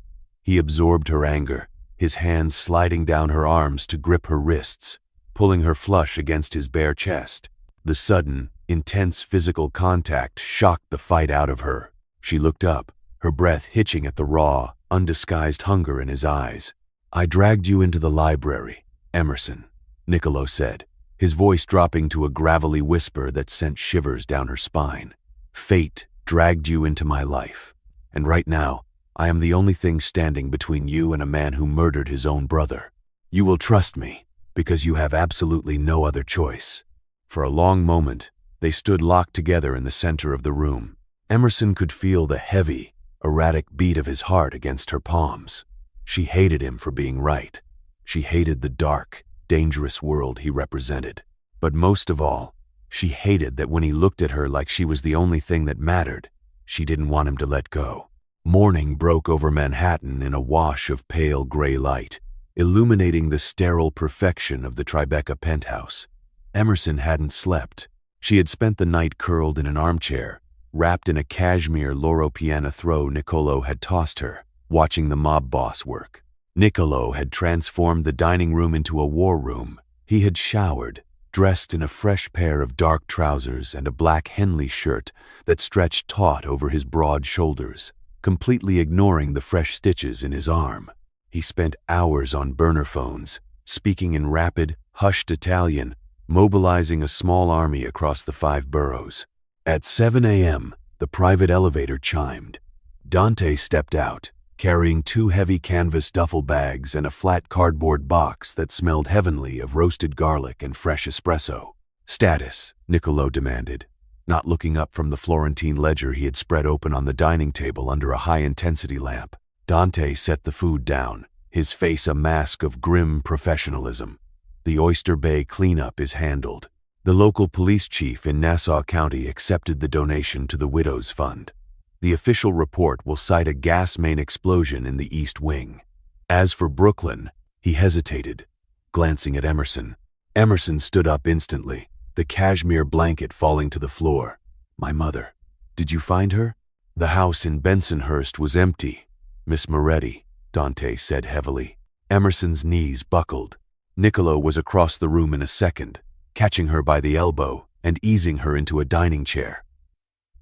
He absorbed her anger, his hands sliding down her arms to grip her wrists, pulling her flush against his bare chest. The sudden, intense physical contact shocked the fight out of her. She looked up, her breath hitching at the raw, undisguised hunger in his eyes. I dragged you into the library, Emerson, Niccolo said, his voice dropping to a gravelly whisper that sent shivers down her spine. Fate dragged you into my life, and right now, I am the only thing standing between you and a man who murdered his own brother. You will trust me, because you have absolutely no other choice. For a long moment, they stood locked together in the center of the room. Emerson could feel the heavy, erratic beat of his heart against her palms. She hated him for being right. She hated the dark, dangerous world he represented. But most of all, she hated that when he looked at her like she was the only thing that mattered, she didn't want him to let go. Morning broke over Manhattan in a wash of pale gray light, illuminating the sterile perfection of the Tribeca penthouse. Emerson hadn't slept. She had spent the night curled in an armchair, wrapped in a cashmere Loro Piana throw Niccolo had tossed her, watching the mob boss work. Niccolo had transformed the dining room into a war room. He had showered, dressed in a fresh pair of dark trousers and a black Henley shirt that stretched taut over his broad shoulders, completely ignoring the fresh stitches in his arm. He spent hours on burner phones, speaking in rapid, hushed Italian, mobilizing a small army across the 5 boroughs. At 7 a.m., the private elevator chimed. Dante stepped out, carrying 2 heavy canvas duffel bags and a flat cardboard box that smelled heavenly of roasted garlic and fresh espresso. Status, Niccolo demanded, not looking up from the Florentine ledger he had spread open on the dining table under a high-intensity lamp. Dante set the food down, his face a mask of grim professionalism. The Oyster Bay cleanup is handled. The local police chief in Nassau County accepted the donation to the Widows Fund. The official report will cite a gas main explosion in the East Wing. As for Brooklyn, he hesitated, glancing at Emerson. Emerson stood up instantly, the cashmere blanket falling to the floor. My mother. Did you find her? The house in Bensonhurst was empty, Miss Moretti, Dante said heavily. Emerson's knees buckled. Niccolo was across the room in a second, catching her by the elbow and easing her into a dining chair.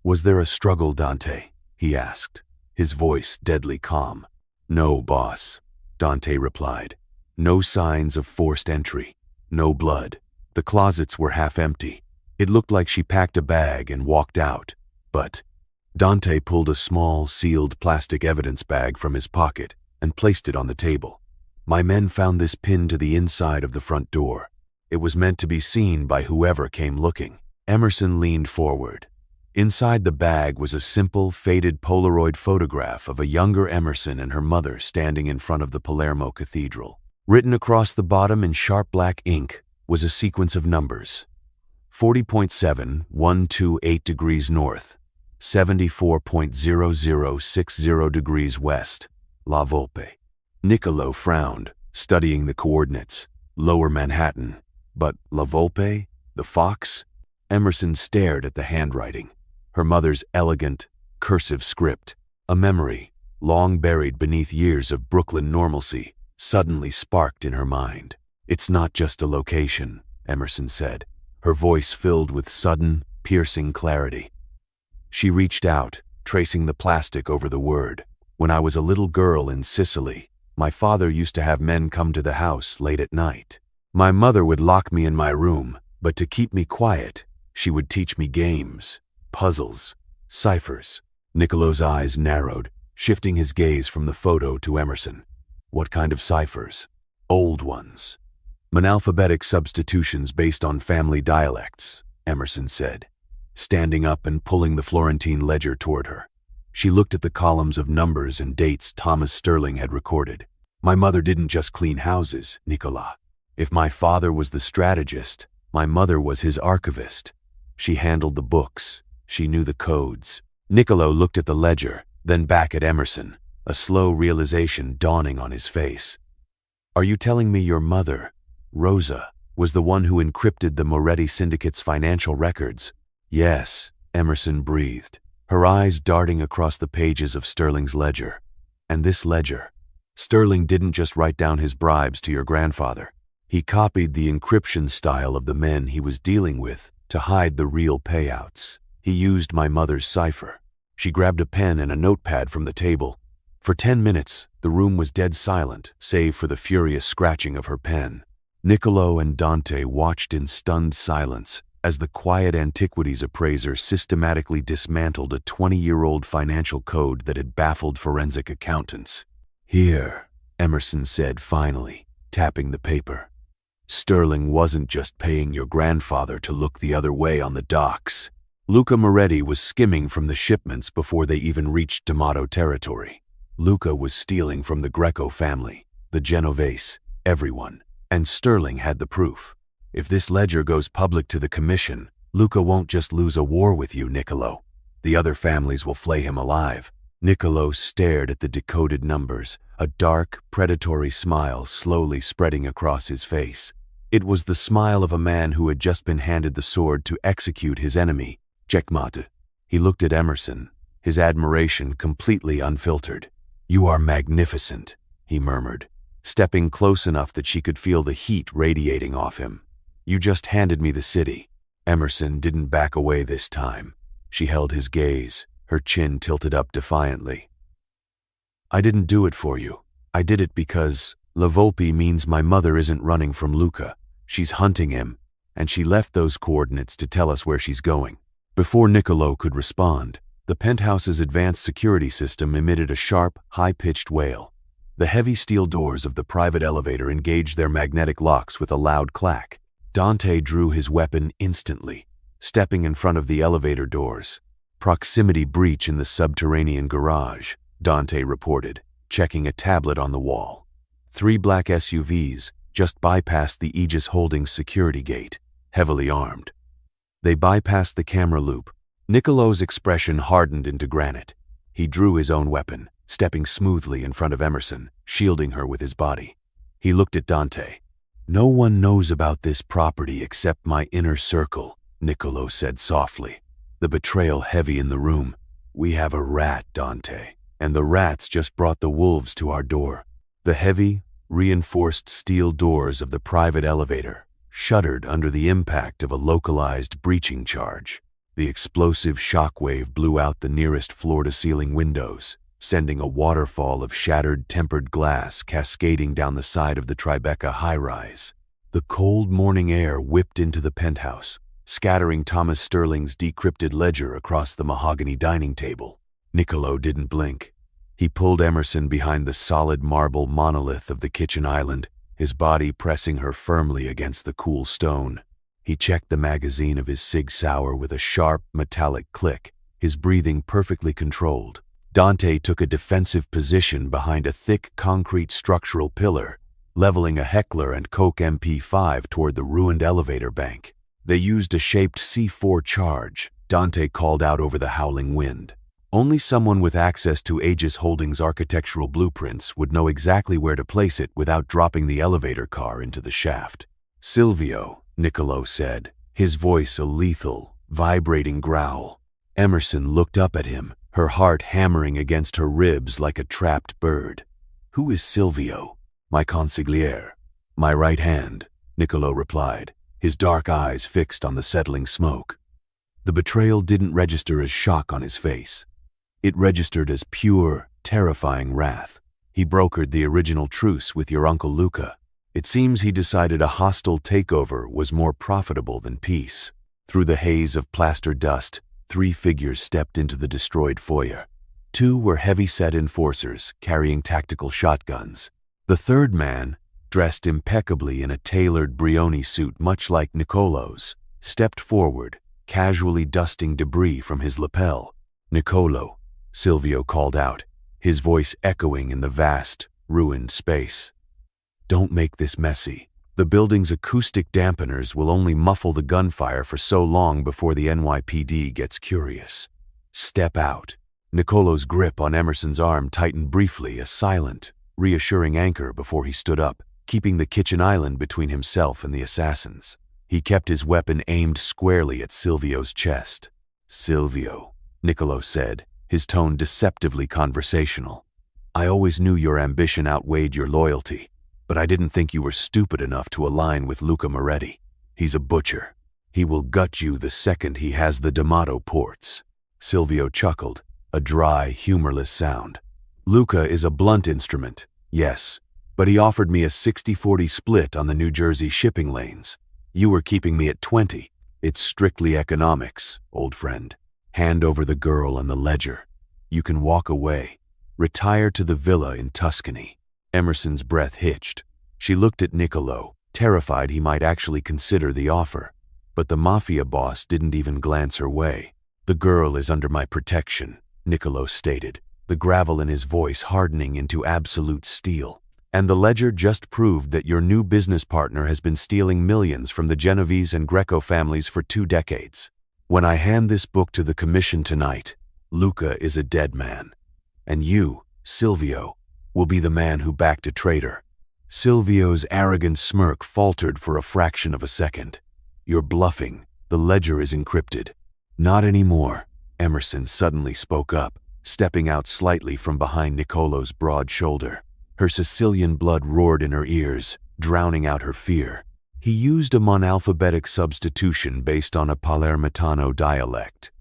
"Was there a struggle, Dante?" he asked, his voice deadly calm. "No, boss," Dante replied. "No signs of forced entry. No blood. The closets were half empty. It looked like she packed a bag and walked out. But—" Dante pulled a small, sealed plastic evidence bag from his pocket and placed it on the table. "My men found this pinned to the inside of the front door. It was meant to be seen by whoever came looking." Emerson leaned forward. Inside the bag was a simple, faded Polaroid photograph of a younger Emerson and her mother standing in front of the Palermo Cathedral. Written across the bottom in sharp black ink was a sequence of numbers. 40.7128 degrees north, 74.0060 degrees west, La Volpe. Niccolo frowned, studying the coordinates. Lower Manhattan. But La Volpe? The Fox? Emerson stared at the handwriting. Her mother's elegant, cursive script. A memory, long buried beneath years of Brooklyn normalcy, suddenly sparked in her mind. "It's not just a location," Emerson said, her voice filled with sudden, piercing clarity. She reached out, tracing the plastic over the word. "When I was a little girl in Sicily, my father used to have men come to the house late at night. My mother would lock me in my room, but to keep me quiet, she would teach me games, puzzles, ciphers." Niccolo's eyes narrowed, shifting his gaze from the photo to Emerson. "What kind of ciphers?" "Old ones. Monalphabetic substitutions based on family dialects," Emerson said, standing up and pulling the Florentine ledger toward her. She looked at the columns of numbers and dates Thomas Sterling had recorded. "My mother didn't just clean houses, Nicola. If my father was the strategist, my mother was his archivist. She handled the books. She knew the codes." Niccolo looked at the ledger, then back at Emerson, a slow realization dawning on his face. "Are you telling me your mother, Rosa, was the one who encrypted the Moretti Syndicate's financial records?" "Yes," Emerson breathed, her eyes darting across the pages of Sterling's ledger. "And this ledger. Sterling didn't just write down his bribes to your grandfather. He copied the encryption style of the men he was dealing with to hide the real payouts. He used my mother's cipher." She grabbed a pen and a notepad from the table. For 10 minutes, the room was dead silent, save for the furious scratching of her pen. Niccolo and Dante watched in stunned silence as the quiet antiquities appraiser systematically dismantled a 20-year-old financial code that had baffled forensic accountants. "Here," Emerson said finally, tapping the paper. "Sterling wasn't just paying your grandfather to look the other way on the docks. Luca Moretti was skimming from the shipments before they even reached D'Amato territory. Luca was stealing from the Greco family, the Genovese, everyone, and Sterling had the proof. If this ledger goes public to the commission, Luca won't just lose a war with you, Niccolo. The other families will flay him alive." Niccolo stared at the decoded numbers, a dark, predatory smile slowly spreading across his face. It was the smile of a man who had just been handed the sword to execute his enemy, Checkmate. He looked at Emerson, his admiration completely unfiltered. "You are magnificent," he murmured, stepping close enough that she could feel the heat radiating off him. "You just handed me the city." Emerson didn't back away this time. She held his gaze, her chin tilted up defiantly. "I didn't do it for you. I did it because La Volpe means my mother isn't running from Luca. She's hunting him, and she left those coordinates to tell us where she's going." Before Niccolo could respond, the penthouse's advanced security system emitted a sharp, high-pitched wail. The heavy steel doors of the private elevator engaged their magnetic locks with a loud clack. Dante drew his weapon instantly, stepping in front of the elevator doors. "Proximity breach in the subterranean garage," Dante reported, checking a tablet on the wall. 3 black SUVs just bypassed the Aegis Holdings security gate, heavily armed. They bypassed the camera loop. Niccolo's expression hardened into granite. He drew his own weapon, stepping smoothly in front of Emerson, shielding her with his body. He looked at Dante. "No one knows about this property except my inner circle," Niccolo said softly, the betrayal heavy in the room. "We have a rat, Dante, and the rats just brought the wolves to our door." The heavy, reinforced steel doors of the private elevator shuddered under the impact of a localized breaching charge. The explosive shockwave blew out the nearest floor-to-ceiling windows, sending a waterfall of shattered tempered glass cascading down the side of the Tribeca high-rise. The cold morning air whipped into the penthouse, scattering Thomas Sterling's decrypted ledger across the mahogany dining table. Niccolo didn't blink. He pulled Emerson behind the solid marble monolith of the kitchen island, his body pressing her firmly against the cool stone. He checked the magazine of his Sig Sauer with a sharp, metallic click, his breathing perfectly controlled. Dante took a defensive position behind a thick concrete structural pillar, leveling a Heckler & Koch MP5 toward the ruined elevator bank. They used a shaped C4 charge, Dante called out over the howling wind. Only someone with access to Aegis Holdings' architectural blueprints would know exactly where to place it without dropping the elevator car into the shaft. "Silvio," Niccolo said, his voice a lethal, vibrating growl. Emerson looked up at him, her heart hammering against her ribs like a trapped bird. "Who is Silvio?" "My consigliere. My right hand," Niccolo replied, his dark eyes fixed on the settling smoke. The betrayal didn't register as shock on his face. It registered as pure, terrifying wrath. "He brokered the original truce with your Uncle Luca. It seems he decided a hostile takeover was more profitable than peace." Through the haze of plaster dust, 3 figures stepped into the destroyed foyer. 2 were heavy-set enforcers carrying tactical shotguns. The third man, dressed impeccably in a tailored Brioni suit much like Niccolo's, stepped forward, casually dusting debris from his lapel. "Niccolo," Silvio called out, his voice echoing in the vast, ruined space. "Don't make this messy. The building's acoustic dampeners will only muffle the gunfire for so long before the NYPD gets curious. Step out." Niccolo's grip on Emerson's arm tightened briefly, a silent, reassuring anchor before he stood up, keeping the kitchen island between himself and the assassins. He kept his weapon aimed squarely at Silvio's chest. "Silvio," Niccolo said, his tone deceptively conversational. "I always knew your ambition outweighed your loyalty, but I didn't think you were stupid enough to align with Luca Moretti. He's a butcher. He will gut you the second he has the D'Amato ports." Silvio chuckled, a dry, humorless sound. "Luca is a blunt instrument, yes, but he offered me a 60-40 split on the New Jersey shipping lanes. You were keeping me at 20. It's strictly economics, old friend. Hand over the girl and the ledger. You can walk away. Retire to the villa in Tuscany." Emerson's breath hitched. She looked at Niccolo, terrified he might actually consider the offer. But the Mafia boss didn't even glance her way. "The girl is under my protection," Niccolo stated, the gravel in his voice hardening into absolute steel. "And the ledger just proved that your new business partner has been stealing millions from the Genovese and Greco families for 2 decades. When I hand this book to the commission tonight, Luca is a dead man. And you, Silvio, will be the man who backed a traitor." Silvio's arrogant smirk faltered for a fraction of a second. "You're bluffing. The ledger is encrypted." "Not anymore," Emerson suddenly spoke up, stepping out slightly from behind Niccolo's broad shoulder. Her Sicilian blood roared in her ears, drowning out her fear. He used a monalphabetic substitution based on a Palermitano dialect.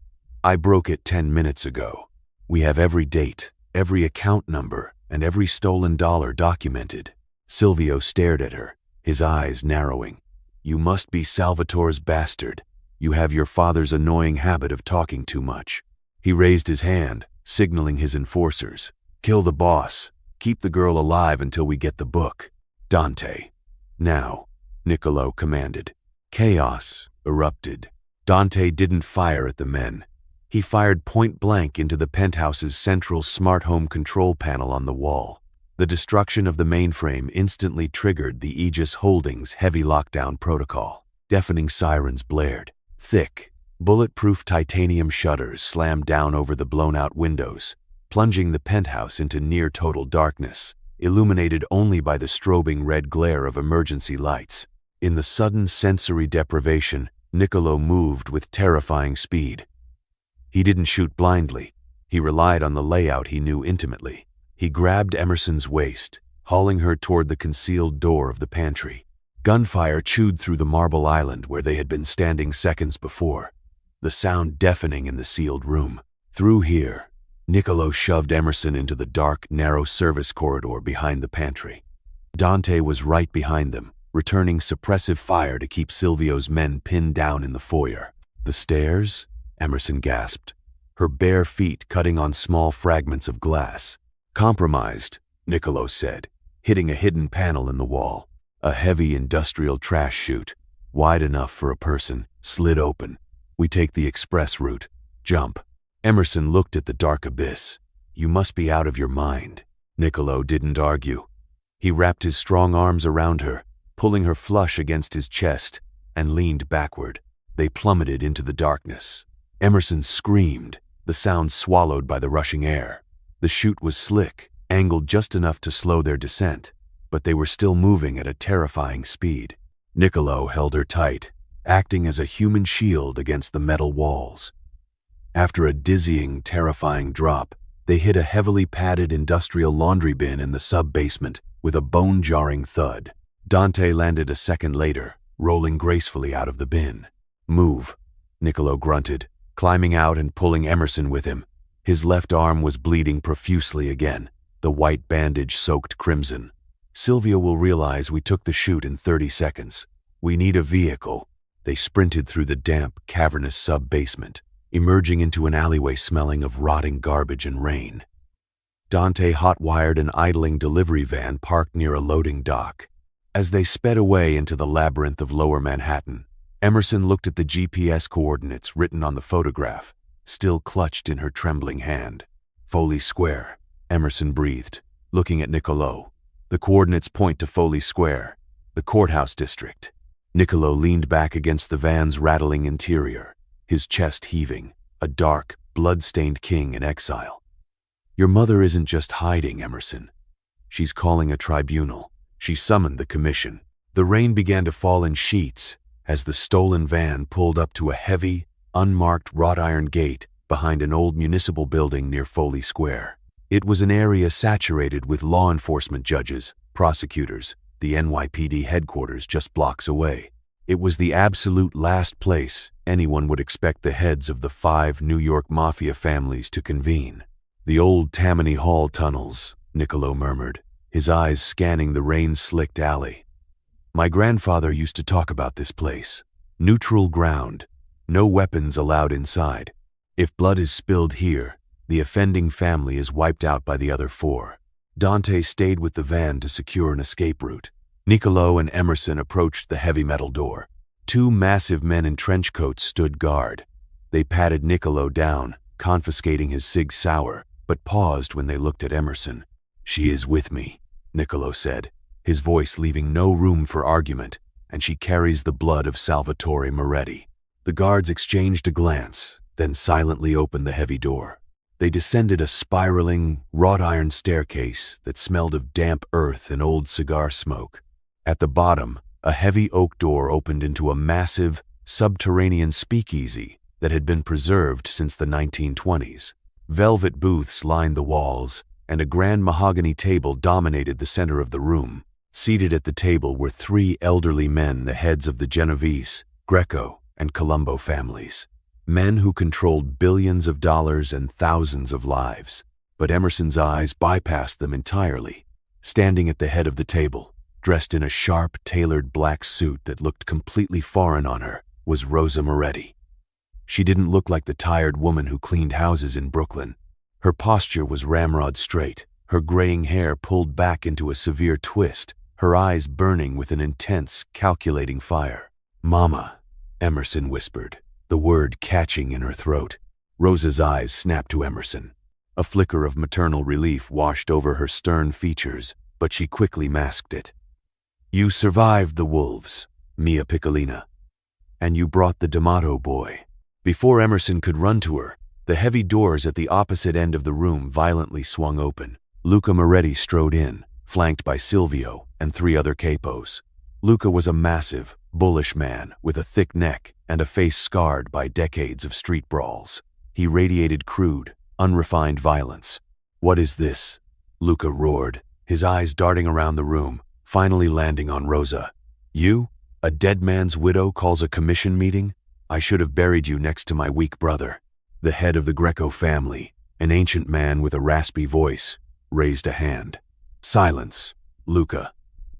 "I broke it 10 minutes ago. We have every date, every account number, and every stolen dollar documented." Silvio stared at her, his eyes narrowing. "You must be Salvatore's bastard. You have your father's annoying habit of talking too much." He raised his hand, signaling his enforcers. "Kill the boss. Keep the girl alive until we get the book." "Dante." "Now," Niccolo commanded. Chaos erupted. Dante didn't fire at the men. He fired point-blank into the penthouse's central smart home control panel on the wall. The destruction of the mainframe instantly triggered the Aegis Holdings heavy lockdown protocol. Deafening sirens blared. Thick, bulletproof titanium shutters slammed down over the blown-out windows, plunging the penthouse into near-total darkness, illuminated only by the strobing red glare of emergency lights. In the sudden sensory deprivation, Niccolo moved with terrifying speed. He didn't shoot blindly. He relied on the layout he knew intimately. He grabbed Emerson's waist, hauling her toward the concealed door of the pantry. Gunfire chewed through the marble island where they had been standing seconds before. the sound deafening in the sealed room. Through here, Niccolo shoved Emerson into the dark, narrow service corridor behind the pantry. Dante was right behind them, returning suppressive fire to keep Silvio's men pinned down in the foyer. The stairs? Emerson gasped, her bare feet cutting on small fragments of glass. Compromised, Niccolo said, hitting a hidden panel in the wall. A heavy industrial trash chute, wide enough for a person, slid open. We take the express route. Jump. Emerson looked at the dark abyss. You must be out of your mind. Niccolo didn't argue. He wrapped his strong arms around her, pulling her flush against his chest, and leaned backward. They plummeted into the darkness. Emerson screamed, the sound swallowed by the rushing air. The chute was slick, angled just enough to slow their descent, but they were still moving at a terrifying speed. Niccolo held her tight, acting as a human shield against the metal walls. After a dizzying, terrifying drop, they hit a heavily padded industrial laundry bin in the sub-basement with a bone-jarring thud. Dante landed a second later, rolling gracefully out of the bin. Move, Niccolo grunted, climbing out and pulling Emerson with him. His left arm was bleeding profusely again, the white bandage soaked crimson. Silvio will realize we took the chute in 30 seconds. We need a vehicle. They sprinted through the damp, cavernous sub-basement, emerging into an alleyway smelling of rotting garbage and rain. Dante hot-wired an idling delivery van parked near a loading dock. As they sped away into the labyrinth of lower Manhattan, Emerson looked at the GPS coordinates written on the photograph, still clutched in her trembling hand. Foley Square, Emerson breathed, looking at Niccolo. The coordinates point to Foley Square, the courthouse district. Niccolo leaned back against the van's rattling interior, his chest heaving, a dark, blood-stained king in exile. Your mother isn't just hiding, Emerson. She's calling a tribunal. She summoned the commission. The rain began to fall in sheets as the stolen van pulled up to a heavy, unmarked wrought iron gate behind an old municipal building near Foley Square. It was an area saturated with law enforcement judges, prosecutors, the NYPD headquarters just blocks away. It was the absolute last place anyone would expect the heads of the 5 New York Mafia families to convene. The old Tammany Hall tunnels, Niccolo murmured, his eyes scanning the rain-slicked alley. My grandfather used to talk about this place. Neutral ground, no weapons allowed inside. If blood is spilled here, the offending family is wiped out by the other 4. Dante stayed with the van to secure an escape route. Niccolo and Emerson approached the heavy metal door. 2 massive men in trench coats stood guard. They patted Niccolo down, confiscating his Sig Sauer, but paused when they looked at Emerson. She is with me, Niccolo said, his voice leaving no room for argument, and she carries the blood of Salvatore Moretti. The guards exchanged a glance, then silently opened the heavy door. They descended a spiraling, wrought-iron staircase that smelled of damp earth and old cigar smoke. At the bottom, a heavy oak door opened into a massive, subterranean speakeasy that had been preserved since the 1920s. Velvet booths lined the walls, and a grand mahogany table dominated the center of the room. Seated at the table were 3 elderly men, the heads of the Genovese, Greco, and Colombo families. Men who controlled billions of dollars and thousands of lives. But Emerson's eyes bypassed them entirely. Standing at the head of the table, dressed in a sharp, tailored black suit that looked completely foreign on her, was Rosa Moretti. She didn't look like the tired woman who cleaned houses in Brooklyn. Her posture was ramrod straight, her graying hair pulled back into a severe twist, her eyes burning with an intense, calculating fire. "Mama," Emerson whispered, the word catching in her throat. Rosa's eyes snapped to Emerson. A flicker of maternal relief washed over her stern features, but she quickly masked it. "You survived the wolves, Mia Piccolina. And you brought the D'Amato boy." Before Emerson could run to her, the heavy doors at the opposite end of the room violently swung open. Luca Moretti strode in, flanked by Silvio and 3 other capos. Luca was a massive, bullish man with a thick neck and a face scarred by decades of street brawls. He radiated crude, unrefined violence. "What is this?" Luca roared, his eyes darting around the room, finally landing on Rosa. "You? A dead man's widow calls a commission meeting? I should have buried you next to my weak brother." The head of the Greco family, an ancient man with a raspy voice, raised a hand. "Silence, Luca."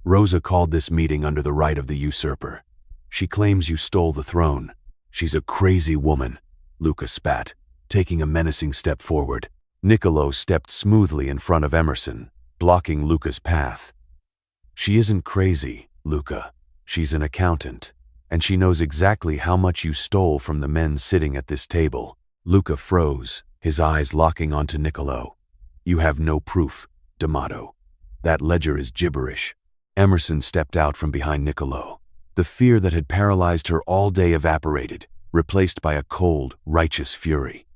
Rosa called this meeting under the right of the usurper. "She claims you stole the throne. She's a crazy woman," Luca spat, taking a menacing step forward. Niccolo stepped smoothly in front of Emerson, blocking Luca's path. "She isn't crazy, Luca. She's an accountant, and she knows exactly how much you stole from the men sitting at this table." Luca froze, his eyes locking onto Niccolo. "You have no proof, D'Amato. That ledger is gibberish." Emerson stepped out from behind Niccolo. The fear that had paralyzed her all day evaporated, replaced by a cold, righteous fury.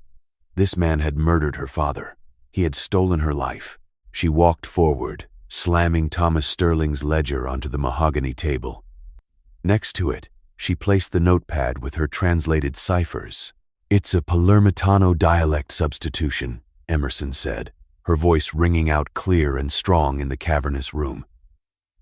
This man had murdered her father. He had stolen her life. She walked forward, slamming Thomas Sterling's ledger onto the mahogany table. Next to it, she placed the notepad with her translated ciphers. "It's a Palermitano dialect substitution," Emerson said, her voice ringing out clear and strong in the cavernous room.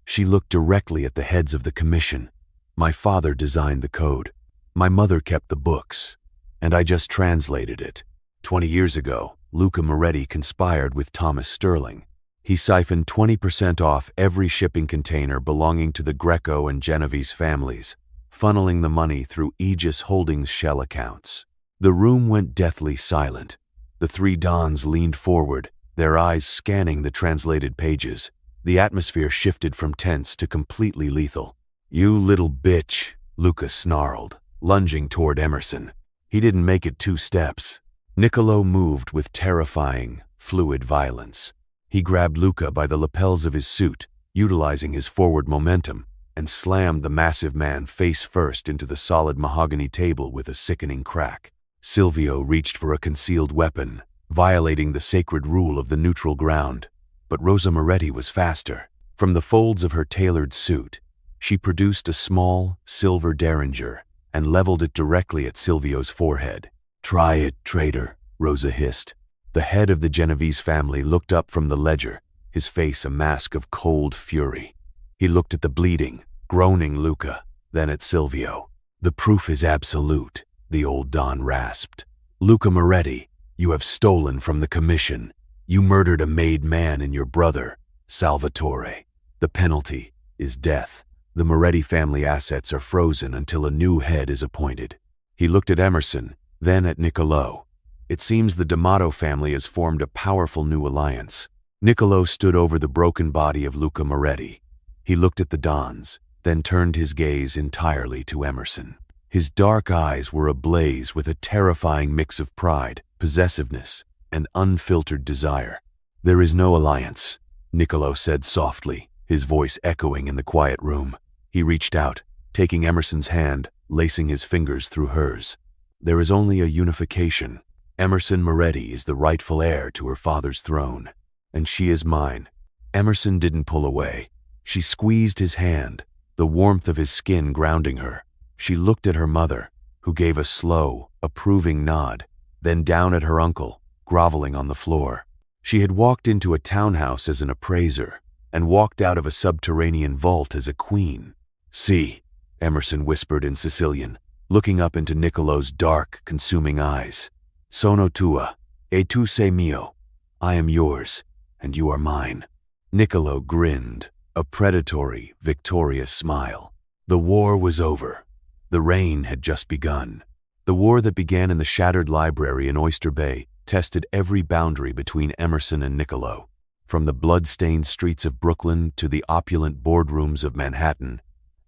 She looked directly at the heads of the commission. "My father designed the code. My mother kept the books, and I just translated it. 20 years ago, Luca Moretti conspired with Thomas Sterling. He siphoned 20% off every shipping container belonging to the Greco and Genovese families, funneling the money through Aegis Holdings shell accounts." The room went deathly silent. The three dons leaned forward, their eyes scanning the translated pages. The atmosphere shifted from tense to completely lethal. "You little bitch," Luca snarled, lunging toward Emerson. He didn't make it 2 steps. Niccolo moved with terrifying, fluid violence. He grabbed Luca by the lapels of his suit, utilizing his forward momentum, and slammed the massive man face first into the solid mahogany table with a sickening crack. Silvio reached for a concealed weapon, violating the sacred rule of the neutral ground, but Rosa Moretti was faster. From the folds of her tailored suit, she produced a small, silver derringer and leveled it directly at Silvio's forehead. "Try it, traitor," Rosa hissed. The head of the Genovese family looked up from the ledger, his face a mask of cold fury. He looked at the bleeding, groaning Luca, then at Silvio. "The proof is absolute," the old don rasped. "Luca Moretti, you have stolen from the commission. You murdered a made man and your brother, Salvatore. The penalty is death. The Moretti family assets are frozen until a new head is appointed." He looked at Emerson, then at Niccolo. It seems the D'Amato family has formed a powerful new alliance. Niccolo stood over the broken body of Luca Moretti. He looked at the dons, then turned his gaze entirely to Emerson. His dark eyes were ablaze with a terrifying mix of pride, possessiveness, and unfiltered desire. "There is no alliance," Niccolo said softly, his voice echoing in the quiet room. He reached out, taking Emerson's hand, lacing his fingers through hers. "There is only a unification. Emerson Moretti is the rightful heir to her father's throne, and she is mine." Emerson didn't pull away. She squeezed his hand, the warmth of his skin grounding her. She looked at her mother, who gave a slow, approving nod, then down at her uncle, groveling on the floor. She had walked into a townhouse as an appraiser, and walked out of a subterranean vault as a queen. "See," Emerson whispered in Sicilian, looking up into Niccolo's dark, consuming eyes. "Sono tua, e tu sei mio." I am yours, and you are mine. Niccolo grinned, a predatory, victorious smile. The war was over. The reign had just begun. The war that began in the shattered library in Oyster Bay tested every boundary between Emerson and Niccolo. From the blood-stained streets of Brooklyn to the opulent boardrooms of Manhattan,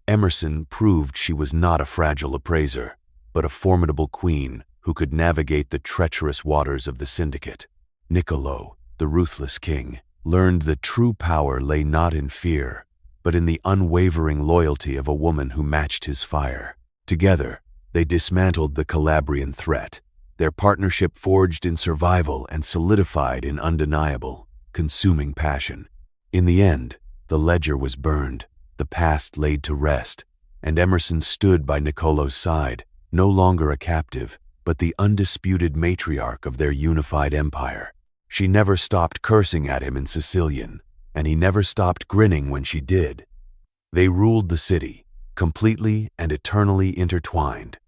Emerson proved she was not a fragile appraiser, but a formidable queen who could navigate the treacherous waters of the syndicate. Niccolo, the ruthless king, learned that true power lay not in fear, but in the unwavering loyalty of a woman who matched his fire. Together, they dismantled the Calabrian threat, their partnership forged in survival and solidified in undeniable, consuming passion. In the end, the ledger was burned, the past laid to rest, and Emerson stood by Niccolo's side, no longer a captive, but the undisputed matriarch of their unified empire. She never stopped cursing at him in Sicilian, and he never stopped grinning when she did. They ruled the city, completely and eternally intertwined,